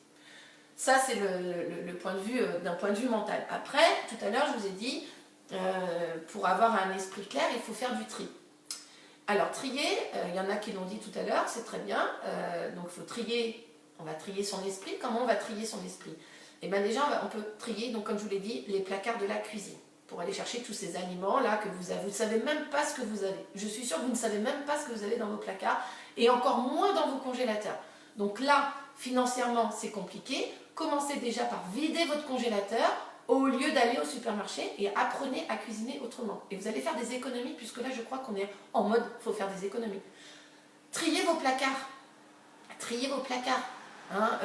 Ça, c'est le point de vue d'un point de vue mental. Après, tout à l'heure, je vous ai dit, pour avoir un esprit clair, il faut faire du tri. Alors, trier, il y en a qui l'ont dit tout à l'heure, c'est très bien. Donc, il faut trier, on va trier son esprit. Comment on va trier son esprit? Eh bien, déjà, on peut trier, donc, comme je vous l'ai dit, les placards de la cuisine. Pour aller chercher tous ces aliments-là que vous avez. Vous ne savez même pas ce que vous avez. Je suis sûre que vous ne savez même pas ce que vous avez dans vos placards et encore moins dans vos congélateurs. Donc là, financièrement, c'est compliqué. Commencez déjà par vider votre congélateur au lieu d'aller au supermarché et apprenez à cuisiner autrement. Et vous allez faire des économies puisque là, je crois qu'on est en mode il faut faire des économies. Triez vos placards. Triez vos placards. Hein,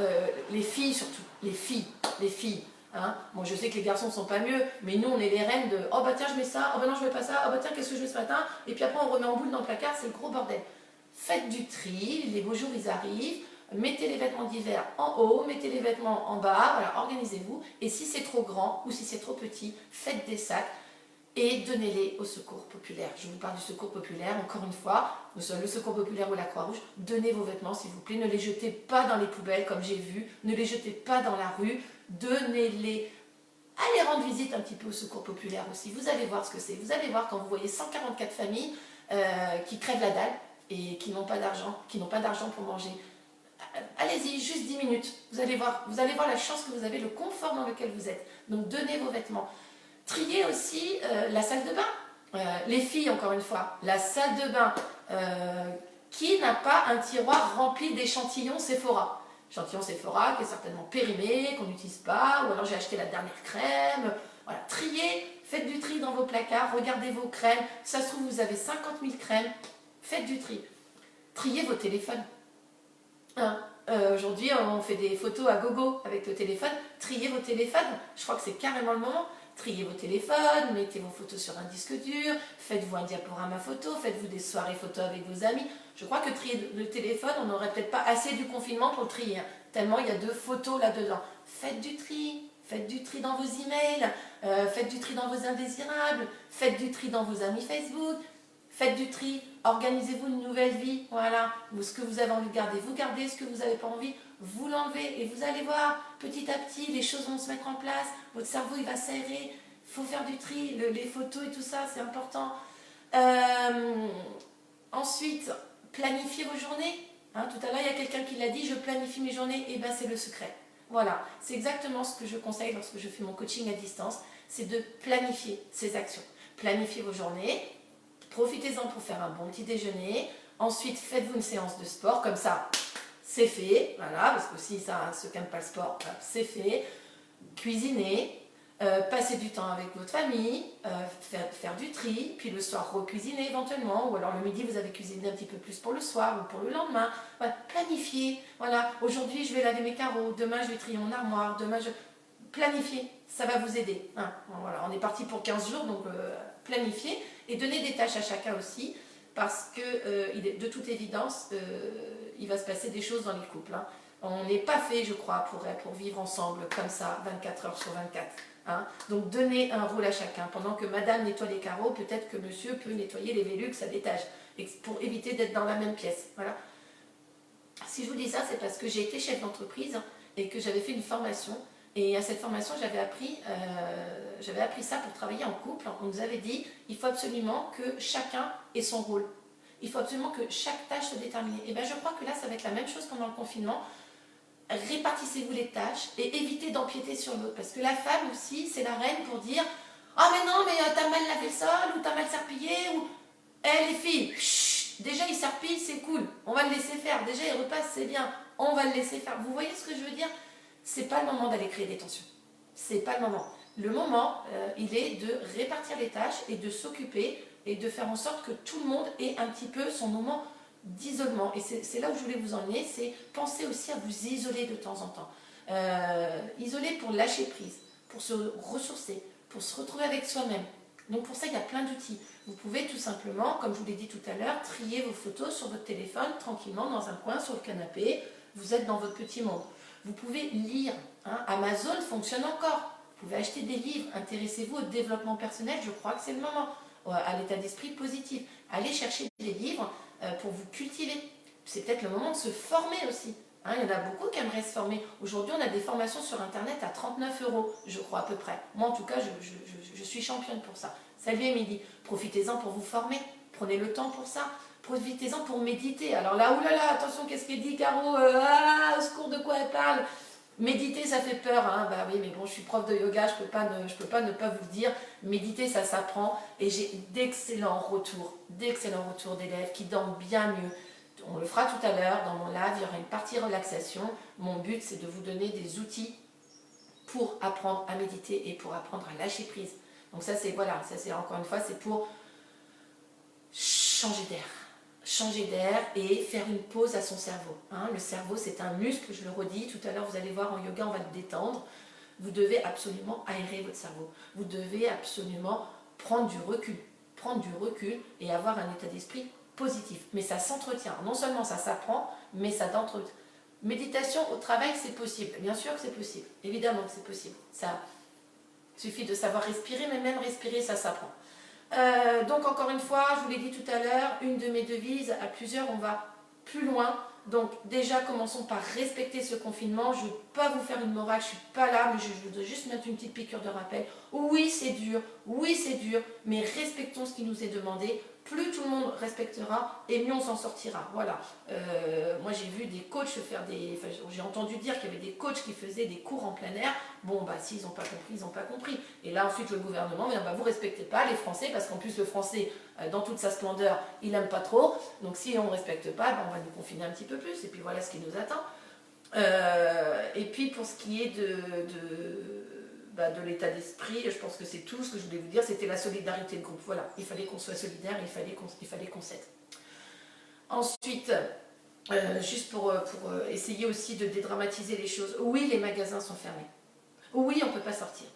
les filles surtout. Les filles. Hein. Bon, je sais que les garçons ne sont pas mieux, mais nous, on est les reines de « Oh bah tiens, je mets ça, oh bah non, je mets pas ça, oh bah tiens, qu'est-ce que je mets ce matin ?» Et puis après, on remet en boule dans le placard, c'est le gros bordel. Faites du tri, les beaux jours, ils arrivent, mettez les vêtements d'hiver en haut, mettez les vêtements en bas, voilà, organisez-vous. Et si c'est trop grand ou si c'est trop petit, faites des sacs et donnez-les au secours populaire. Je vous parle du secours populaire, encore une fois, le secours populaire ou la Croix-Rouge, donnez vos vêtements, s'il vous plaît, ne les jetez pas dans les poubelles, comme j'ai vu, ne les jetez pas dans la rue, donnez-les. Allez rendre visite un petit peu au secours populaire aussi, vous allez voir ce que c'est. Vous allez voir quand vous voyez 144 familles qui crèvent la dalle et qui n'ont pas d'argent pour manger. Allez-y, juste 10 minutes, vous allez voir la chance que vous avez, le confort dans lequel vous êtes. Donc donnez vos vêtements. Triez aussi la salle de bain. Les filles, encore une fois, la salle de bain. Qui n'a pas un tiroir rempli d'échantillons Sephora? Échantillon Sephora qui est certainement périmé, qu'on n'utilise pas, ou alors j'ai acheté la dernière crème. Voilà, triez, faites du tri dans vos placards, regardez vos crèmes. Ça se trouve, vous avez 50 000 crèmes, faites du tri. Triez vos téléphones. Hein, aujourd'hui, on fait des photos à gogo avec le téléphone. Triez vos téléphones, je crois que c'est carrément le moment. Triez vos téléphones, mettez vos photos sur un disque dur, faites-vous un diaporama photo, faites-vous des soirées photos avec vos amis. Je crois que trier le téléphone, on n'aurait peut-être pas assez du confinement pour le trier, hein, tellement il y a de photos là-dedans. Faites du tri dans vos emails, faites du tri dans vos indésirables, faites du tri dans vos amis Facebook, faites du tri, organisez-vous une nouvelle vie, voilà. Ce que vous avez envie de garder, vous gardez, ce que vous n'avez pas envie, vous l'enlevez et vous allez voir, petit à petit, les choses vont se mettre en place, votre cerveau il va s'aérer, il faut faire du tri, les photos et tout ça, c'est important. Ensuite, planifiez vos journées. Hein, tout à l'heure, il y a quelqu'un qui l'a dit, je planifie mes journées, et bien c'est le secret. Voilà, c'est exactement ce que je conseille lorsque je fais mon coaching à distance, c'est de planifier ses actions. Planifiez vos journées, profitez-en pour faire un bon petit déjeuner, ensuite faites-vous une séance de sport, comme ça, c'est fait, voilà, parce que si ça, ceux qui n'aiment pas le sport, c'est fait. Cuisinez, passez du temps avec votre famille, faire du tri, puis le soir recuisiner éventuellement, ou alors le midi vous avez cuisiné un petit peu plus pour le soir ou pour le lendemain. Voilà, planifiez, voilà, aujourd'hui je vais laver mes carreaux, demain je vais trier mon armoire, planifiez, ça va vous aider. Hein. Voilà, on est parti pour 15 jours, donc planifiez et donnez des tâches à chacun aussi. Parce que de toute évidence, il va se passer des choses dans les couples. Hein. On n'est pas fait, je crois, pour vivre ensemble comme ça, 24 heures sur 24. Hein. Donc donnez un rôle à chacun. Pendant que madame nettoie les carreaux, peut-être que monsieur peut nettoyer les Velux à l'étage, pour éviter d'être dans la même pièce. Voilà. Si je vous dis ça, c'est parce que j'ai été chef d'entreprise et que j'avais fait une formation Et à cette formation, j'avais appris ça pour travailler en couple. On nous avait dit, il faut absolument que chacun ait son rôle. Il faut absolument que chaque tâche soit déterminée. Et bien je crois que là, ça va être la même chose pendant le confinement. Répartissez-vous les tâches et évitez d'empiéter sur l'autre. Parce que la femme aussi, c'est la reine pour dire, ah mais non, mais t'as mal lavé le sol, ou t'as mal serpillé, ou... Eh les filles, chut, déjà il serpille, c'est cool, on va le laisser faire. Déjà il repasse, c'est bien, on va le laisser faire. Vous voyez ce que je veux dire? C'est pas le moment d'aller créer des tensions. C'est pas le moment. Le moment, il est de répartir les tâches et de s'occuper et de faire en sorte que tout le monde ait un petit peu son moment d'isolement. Et c'est là où je voulais vous emmener, c'est penser aussi à vous isoler de temps en temps. Isoler pour lâcher prise, pour se ressourcer, pour se retrouver avec soi-même. Donc pour ça, il y a plein d'outils. Vous pouvez tout simplement, comme je vous l'ai dit tout à l'heure, trier vos photos sur votre téléphone, tranquillement, dans un coin, sur le canapé. Vous êtes dans votre petit monde. Vous pouvez lire. Amazon fonctionne encore. Vous pouvez acheter des livres. Intéressez-vous au développement personnel. Je crois que c'est le moment. À l'état d'esprit positif. Allez chercher des livres pour vous cultiver. C'est peut-être le moment de se former aussi. Il y en a beaucoup qui aimeraient se former. Aujourd'hui, on a des formations sur Internet à 39 €, je crois à peu près. Moi, en tout cas, je suis championne pour ça. Salut Émilie, profitez-en pour vous former. Prenez le temps pour ça. Profitez-en pour méditer. Alors là, oulala, attention, qu'est-ce qu'elle dit, Caro? Au secours, de quoi elle parle? Méditer, ça fait peur. Bah oui, mais bon, je suis prof de yoga, je peux pas ne pas vous le dire. Méditer, ça s'apprend. Et j'ai d'excellents retours d'élèves qui dorment bien mieux. On le fera tout à l'heure, dans mon live, il y aura une partie relaxation. Mon but, c'est de vous donner des outils pour apprendre à méditer et pour apprendre à lâcher prise. Donc ça, c'est encore une fois, c'est pour changer d'air et faire une pause à son cerveau. Le cerveau, c'est un muscle, je le redis, tout à l'heure, vous allez voir en yoga, on va le détendre. Vous devez absolument aérer votre cerveau. Vous devez absolument prendre du recul et avoir un état d'esprit positif. Mais ça s'entretient. Non seulement ça s'apprend, mais ça s'entretient. Méditation au travail, c'est possible. Bien sûr que c'est possible. Évidemment que c'est possible. Ça suffit de savoir respirer, mais même respirer, ça s'apprend. Donc encore une fois, je vous l'ai dit tout à l'heure, une de mes devises, à plusieurs, on va plus loin. Donc déjà, commençons par respecter ce confinement. Je ne veux pas vous faire une morale, je ne suis pas là, mais je voudrais juste mettre une petite piqûre de rappel. Oui, c'est dur, mais respectons ce qui nous est demandé. Plus tout le monde respectera, et mieux on s'en sortira. Voilà. Moi, j'ai vu des coachs faire j'ai entendu dire qu'il y avait des coachs qui faisaient des cours en plein air. Bon, bah, s'ils n'ont pas compris, ils n'ont pas compris. Et là, ensuite, le gouvernement, vous respectez pas les Français, parce qu'en plus, le Français, dans toute sa splendeur, il n'aime pas trop. Donc, si on ne respecte pas, on va nous confiner un petit peu plus. Et puis, voilà ce qui nous attend. Et puis, pour ce qui est de l'état d'esprit, je pense que c'est tout ce que je voulais vous dire, c'était la solidarité de groupe. Voilà, il fallait qu'on soit solidaire, il fallait qu'on s'aide. Ensuite, juste pour essayer aussi de dédramatiser les choses, oui, les magasins sont fermés. Oui, on ne peut pas sortir.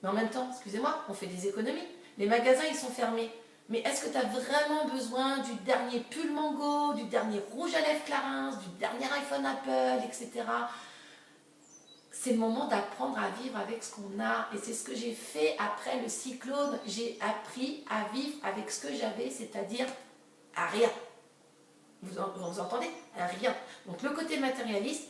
Mais en même temps, excusez-moi, on fait des économies. Les magasins, ils sont fermés. Mais est-ce que tu as vraiment besoin du dernier pull Mango, du dernier rouge à lèvres Clarins, du dernier iPhone Apple, etc. C'est le moment d'apprendre à vivre avec ce qu'on a. Et c'est ce que j'ai fait après le cyclone. J'ai appris à vivre avec ce que j'avais, c'est-à-dire à rien. Vous entendez? À rien. Donc le côté matérialiste,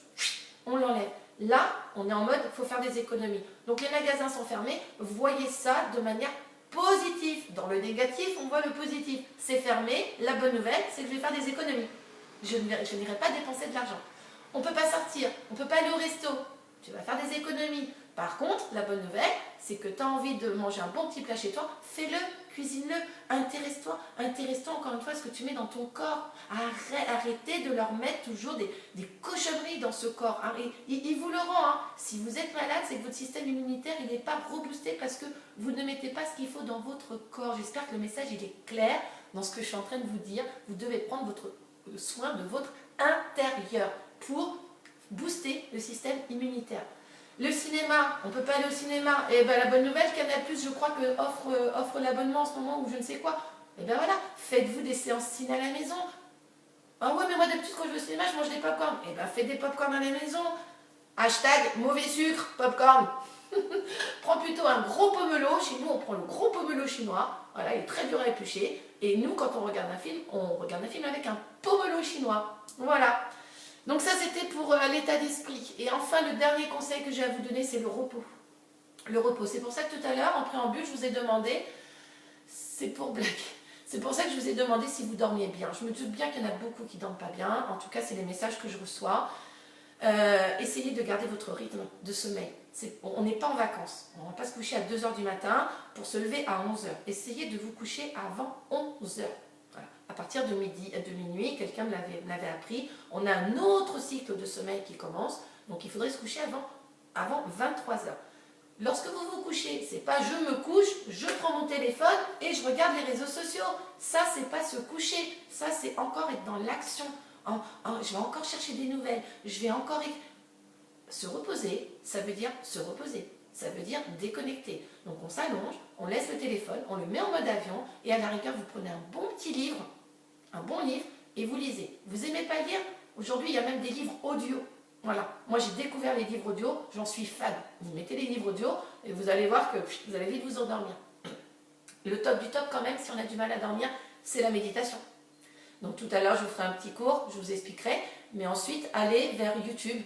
on l'enlève. Là, on est en mode, il faut faire des économies. Donc les magasins sont fermés. Voyez ça de manière positive. Dans le négatif, on voit le positif. C'est fermé. La bonne nouvelle, c'est que je vais faire des économies. Je n'irai pas dépenser de l'argent. On ne peut pas sortir. On ne peut pas aller au resto. Tu vas faire des économies. Par contre, la bonne nouvelle, c'est que tu as envie de manger un bon petit plat chez toi, fais-le, cuisine-le, intéresse-toi encore une fois à ce que tu mets dans ton corps. Arrêtez de leur mettre toujours des cochonneries dans ce corps. Il vous le rend. Si vous êtes malade, c'est que votre système immunitaire il n'est pas reboosté parce que vous ne mettez pas ce qu'il faut dans votre corps. J'espère que le message il est clair dans ce que je suis en train de vous dire. Vous devez prendre soin de votre intérieur pour booster le système immunitaire. Le cinéma, on ne peut pas aller au cinéma. Et la bonne nouvelle, Canal+, je crois que offre l'abonnement en ce moment ou je ne sais quoi. Et voilà, faites-vous des séances ciné à la maison. Ah ouais, mais moi d'habitude quand je vais au cinéma, je mange des pop-corn. Faites des pop-corn à la maison. Hashtag mauvais sucre, pop-corn. Prends plutôt un gros pomelo. Chez nous, on prend le gros pomelo chinois. Voilà, il est très dur à éplucher. Et nous, quand on regarde un film avec un pomelo chinois. Voilà. Donc ça, c'était pour l'état d'esprit. Et enfin, le dernier conseil que j'ai à vous donner, c'est le repos. Le repos. C'est pour ça que tout à l'heure, en préambule, je vous ai demandé, c'est pour blague, c'est pour ça que je vous ai demandé si vous dormiez bien. Je me doute bien qu'il y en a beaucoup qui ne dorment pas bien. En tout cas, c'est les messages que je reçois. Essayez de garder votre rythme de sommeil. On n'est pas en vacances. On ne va pas se coucher à 2 h du matin pour se lever à 11 h. Essayez de vous coucher avant 11 h. Voilà. À partir de minuit, quelqu'un me l'avait appris, on a un autre cycle de sommeil qui commence. Donc il faudrait se coucher avant 23 h. Lorsque vous vous couchez, c'est pas je me couche, je prends mon téléphone et je regarde les réseaux sociaux. Ça, c'est pas se coucher. Ça, c'est encore être dans l'action. Je vais encore chercher des nouvelles. Je vais encore se reposer. Ça veut dire se reposer. Ça veut dire déconnecter. Donc on s'allonge, on laisse le téléphone, on le met en mode avion et à la rigueur, vous prenez un bon petit livre, un bon livre et vous lisez. Vous aimez pas lire? Aujourd'hui, il y a même des livres audio. Voilà, moi j'ai découvert les livres audio, j'en suis fan. Vous mettez les livres audio et vous allez voir que vous allez vite vous endormir. Le top du top quand même, si on a du mal à dormir, c'est la méditation. Donc tout à l'heure, je vous ferai un petit cours, je vous expliquerai. Mais ensuite, allez vers YouTube.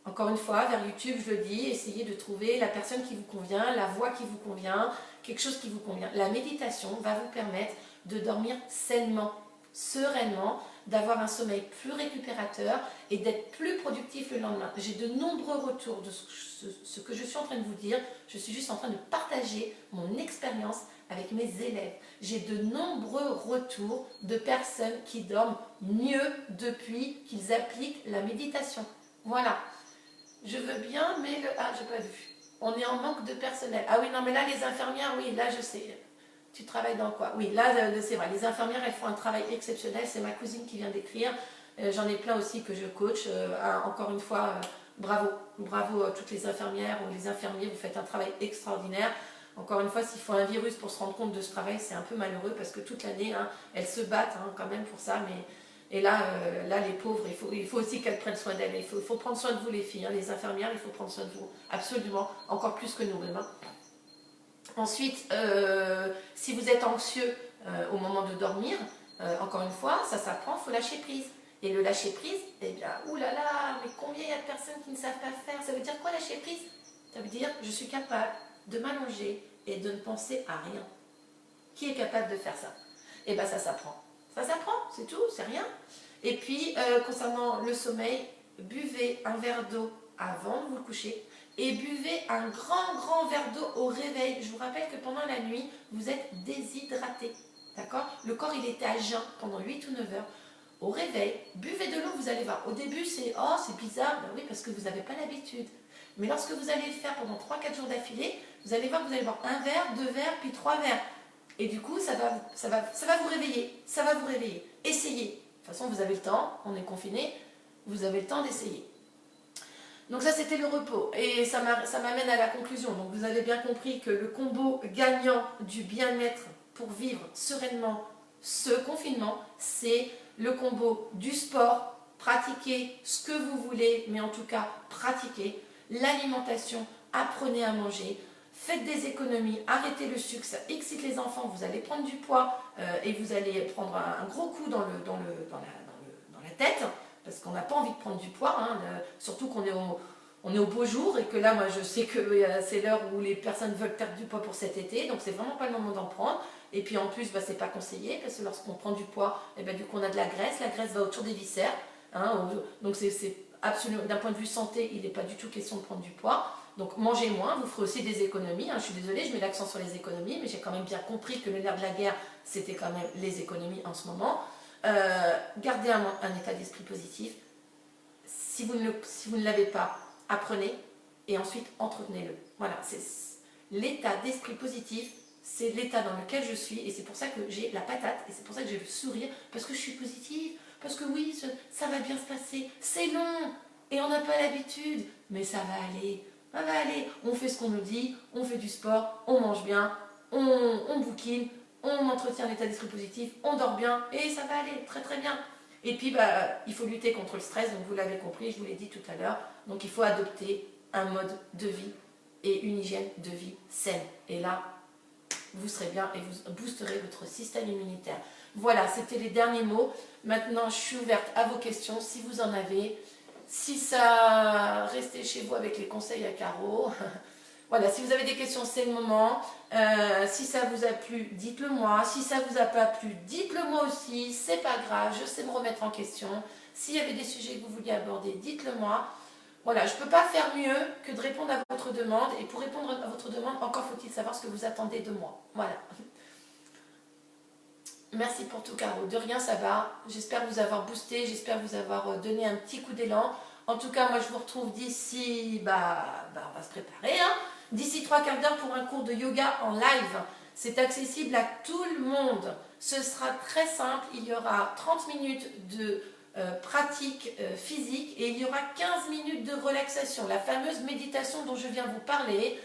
Encore une fois, vers YouTube, je le dis, essayez de trouver la personne qui vous convient, la voix qui vous convient, quelque chose qui vous convient. La méditation va vous permettre de dormir sainement, sereinement, d'avoir un sommeil plus récupérateur et d'être plus productif le lendemain. J'ai de nombreux retours de ce que je suis en train de vous dire. Je suis juste en train de partager mon expérience avec mes élèves. J'ai de nombreux retours de personnes qui dorment mieux depuis qu'ils appliquent la méditation. Voilà. Je veux bien, mais Ah, j'ai pas vu. On est en manque de personnel. Ah oui, non, mais là, les infirmières, oui, là, je sais. Tu travailles dans quoi? Oui, là, c'est vrai. Les infirmières, elles font un travail exceptionnel. C'est ma cousine qui vient d'écrire. J'en ai plein aussi que je coach. Encore une fois, bravo. Bravo à toutes les infirmières ou les infirmiers. Vous faites un travail extraordinaire. Encore une fois, s'il faut un virus pour se rendre compte de ce travail, c'est un peu malheureux parce que toute l'année, elles se battent quand même pour ça. Et là, les pauvres, il faut aussi qu'elles prennent soin d'elles. Il faut prendre soin de vous, les filles. Les infirmières, il faut prendre soin de vous. Absolument. Encore plus que nous-mêmes. Ensuite, si vous êtes anxieux au moment de dormir, encore une fois, ça s'apprend, il faut lâcher prise. Et le lâcher prise, eh bien, oulala, mais combien il y a de personnes qui ne savent pas faire? Ça veut dire quoi lâcher prise? Ça veut dire, je suis capable de m'allonger et de ne penser à rien. Qui est capable de faire ça? Eh bien, ça s'apprend. Ça s'apprend, c'est tout, c'est rien. Et puis, concernant le sommeil, buvez un verre d'eau avant de vous coucher et buvez un grand verre d'eau au réveil. Je vous rappelle que pendant la nuit, vous êtes déshydraté. D'accord? Le corps, il était à jeun pendant 8 ou 9 heures. Au réveil, buvez de l'eau, vous allez voir. Au début, c'est « Oh, c'est bizarre ». Ben oui, parce que vous n'avez pas l'habitude. Mais lorsque vous allez le faire pendant 3-4 jours d'affilée, vous allez voir que vous allez boire un verre, 2 verres, puis 3 verres. Et du coup, ça va vous réveiller. Ça va vous réveiller. Essayez. De toute façon, vous avez le temps. On est confiné. Vous avez le temps d'essayer. Donc ça, c'était le repos. Et ça m'amène à la conclusion. Donc vous avez bien compris que le combo gagnant du bien-être pour vivre sereinement ce confinement, c'est le combo du sport, pratiquez ce que vous voulez, mais en tout cas, pratiquez l'alimentation, apprenez à manger, faites des économies, arrêtez le sucre, ça excite les enfants, vous allez prendre du poids et vous allez prendre un gros coup dans la tête, parce qu'on n'a pas envie de prendre du poids, surtout qu'on est au beau jour et que là, moi, je sais que c'est l'heure où les personnes veulent perdre du poids pour cet été, donc c'est vraiment pas le moment d'en prendre. Et puis en plus, c'est pas conseillé, parce que lorsqu'on prend du poids, du coup, on a de la graisse va autour des viscères. Donc c'est absolument, d'un point de vue santé, il n'est pas du tout question de prendre du poids. Donc mangez moins, vous ferez aussi des économies. Je suis désolée, je mets l'accent sur les économies, mais j'ai quand même bien compris que le nerf de la guerre, c'était quand même les économies en ce moment. Gardez un état d'esprit positif. Si vous ne l'avez pas, apprenez et ensuite entretenez-le. Voilà, c'est l'état d'esprit positif, c'est l'état dans lequel je suis et c'est pour ça que j'ai la patate et c'est pour ça que j'ai le sourire, parce que je suis positive, parce que oui, ça va bien se passer. C'est long et on n'a pas l'habitude, mais ça va aller. Ça va aller. On fait ce qu'on nous dit, on fait du sport, on mange bien, on bouquine, on entretient l'état d'esprit positif, on dort bien et ça va aller très très bien. Et puis il faut lutter contre le stress, donc vous l'avez compris, je vous l'ai dit tout à l'heure, donc il faut adopter un mode de vie et une hygiène de vie saine. Et là, vous serez bien et vous boosterez votre système immunitaire. Voilà, c'était les derniers mots. Maintenant, je suis ouverte à vos questions, si vous en avez. Si ça, restez chez vous avec les conseils à Caro. Voilà, si vous avez des questions, c'est le moment. Si ça vous a plu, dites-le moi. Si ça vous a pas plu, dites-le moi aussi. C'est pas grave, je sais me remettre en question. S'il y avait des sujets que vous vouliez aborder, dites-le moi. Voilà, je ne peux pas faire mieux que de répondre à votre demande. Et pour répondre à votre demande, encore faut-il savoir ce que vous attendez de moi. Voilà. Merci pour tout, Caro. De rien, ça va. J'espère vous avoir boosté. J'espère vous avoir donné un petit coup d'élan. En tout cas, moi, je vous retrouve d'ici... on va se préparer, hein. D'ici 3/4 d'heure pour un cours de yoga en live. C'est accessible à tout le monde. Ce sera très simple. Il y aura 30 minutes de pratique physique et il y aura 15 minutes de relaxation. La fameuse méditation dont je viens vous parler.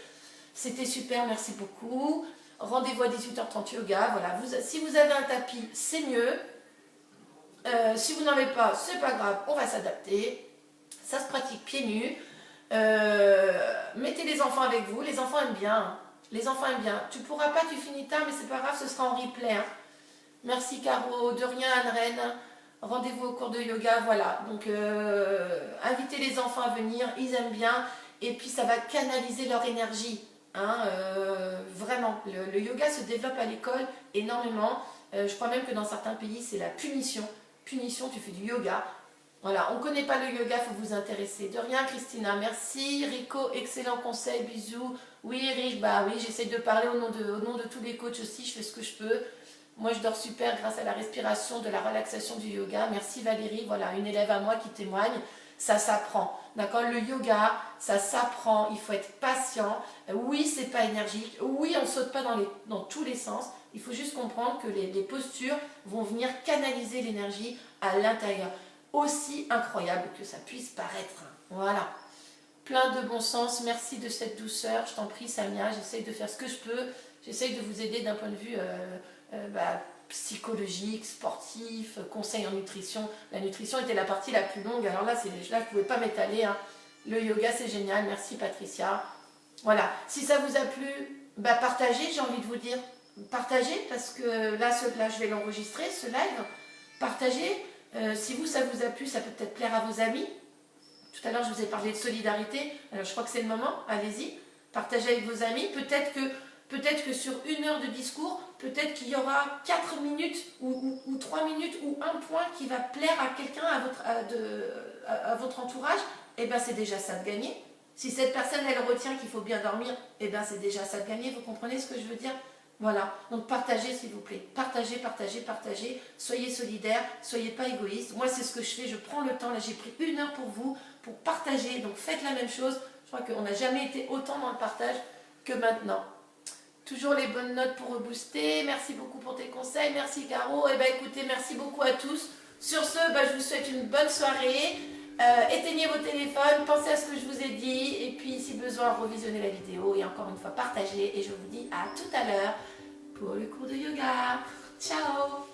C'était super, merci beaucoup. Rendez-vous à 18h30 yoga. Voilà. Si vous avez un tapis, c'est mieux. Si vous n'en avez pas, c'est pas grave, on va s'adapter. Ça se pratique pieds nus. Mettez les enfants avec vous. Les enfants aiment bien. Hein. Les enfants aiment bien. Tu pourras pas, tu finis tard, mais c'est pas grave, ce sera en replay. Hein. Merci Caro. De rien, Anne-Reine. Rendez-vous au cours de yoga. Voilà. Donc, invitez les enfants à venir. Ils aiment bien. Et puis, ça va canaliser leur énergie. Hein, vraiment, le yoga se développe à l'école énormément. Je crois même que dans certains pays, c'est la punition. Punition, tu fais du yoga. Voilà, on ne connaît pas le yoga, il faut vous intéresser. De rien, Christina, merci. Rico, excellent conseil, bisous. Oui, Eric, oui, j'essaie de parler au nom de tous les coachs aussi, je fais ce que je peux. Moi, je dors super grâce à la respiration, de la relaxation du yoga. Merci Valérie, voilà, une élève à moi qui témoigne. Ça s'apprend, d'accord? Le yoga, ça s'apprend, il faut être patient. Oui, c'est pas énergique. Oui, on ne saute pas dans tous les sens. Il faut juste comprendre que les postures vont venir canaliser l'énergie à l'intérieur. Aussi incroyable que ça puisse paraître. Voilà. Plein de bon sens. Merci de cette douceur. Je t'en prie, Samia. J'essaye de faire ce que je peux. J'essaye de vous aider d'un point de vue psychologique, sportif, conseil en nutrition. La nutrition était la partie la plus longue. Alors là, je ne pouvais pas m'étaler. Hein. Le yoga, c'est génial. Merci, Patricia. Voilà. Si ça vous a plu, partagez, j'ai envie de vous dire. Partagez, parce que là je vais l'enregistrer, ce live. Partagez. Si ça vous a plu, ça peut peut-être plaire à vos amis. Tout à l'heure, je vous ai parlé de solidarité. Alors, je crois que c'est le moment. Allez-y. Partagez avec vos amis. Peut-être que sur 1 heure de discours, peut-être qu'il y aura 4 minutes ou 3 minutes ou un point qui va plaire à quelqu'un, à votre entourage. Eh bien, c'est déjà ça de gagner. Si cette personne, elle retient qu'il faut bien dormir, eh bien, c'est déjà ça de gagner. Vous comprenez ce que je veux dire ? Voilà, donc partagez s'il vous plaît, partagez, soyez solidaires, soyez pas égoïstes. Moi c'est ce que je fais, je prends le temps, là j'ai pris 1 heure pour vous, pour partager, donc faites la même chose. Je crois qu'on n'a jamais été autant dans le partage que maintenant. Toujours les bonnes notes pour rebooster, merci beaucoup pour tes conseils, merci Caro, et écoutez, merci beaucoup à tous. Sur ce, je vous souhaite une bonne soirée, éteignez vos téléphones, pensez à ce que je vous ai dit, et puis si besoin, revisionnez la vidéo, et encore une fois, partagez, et je vous dis à tout à l'heure pour le cours de yoga. Ciao!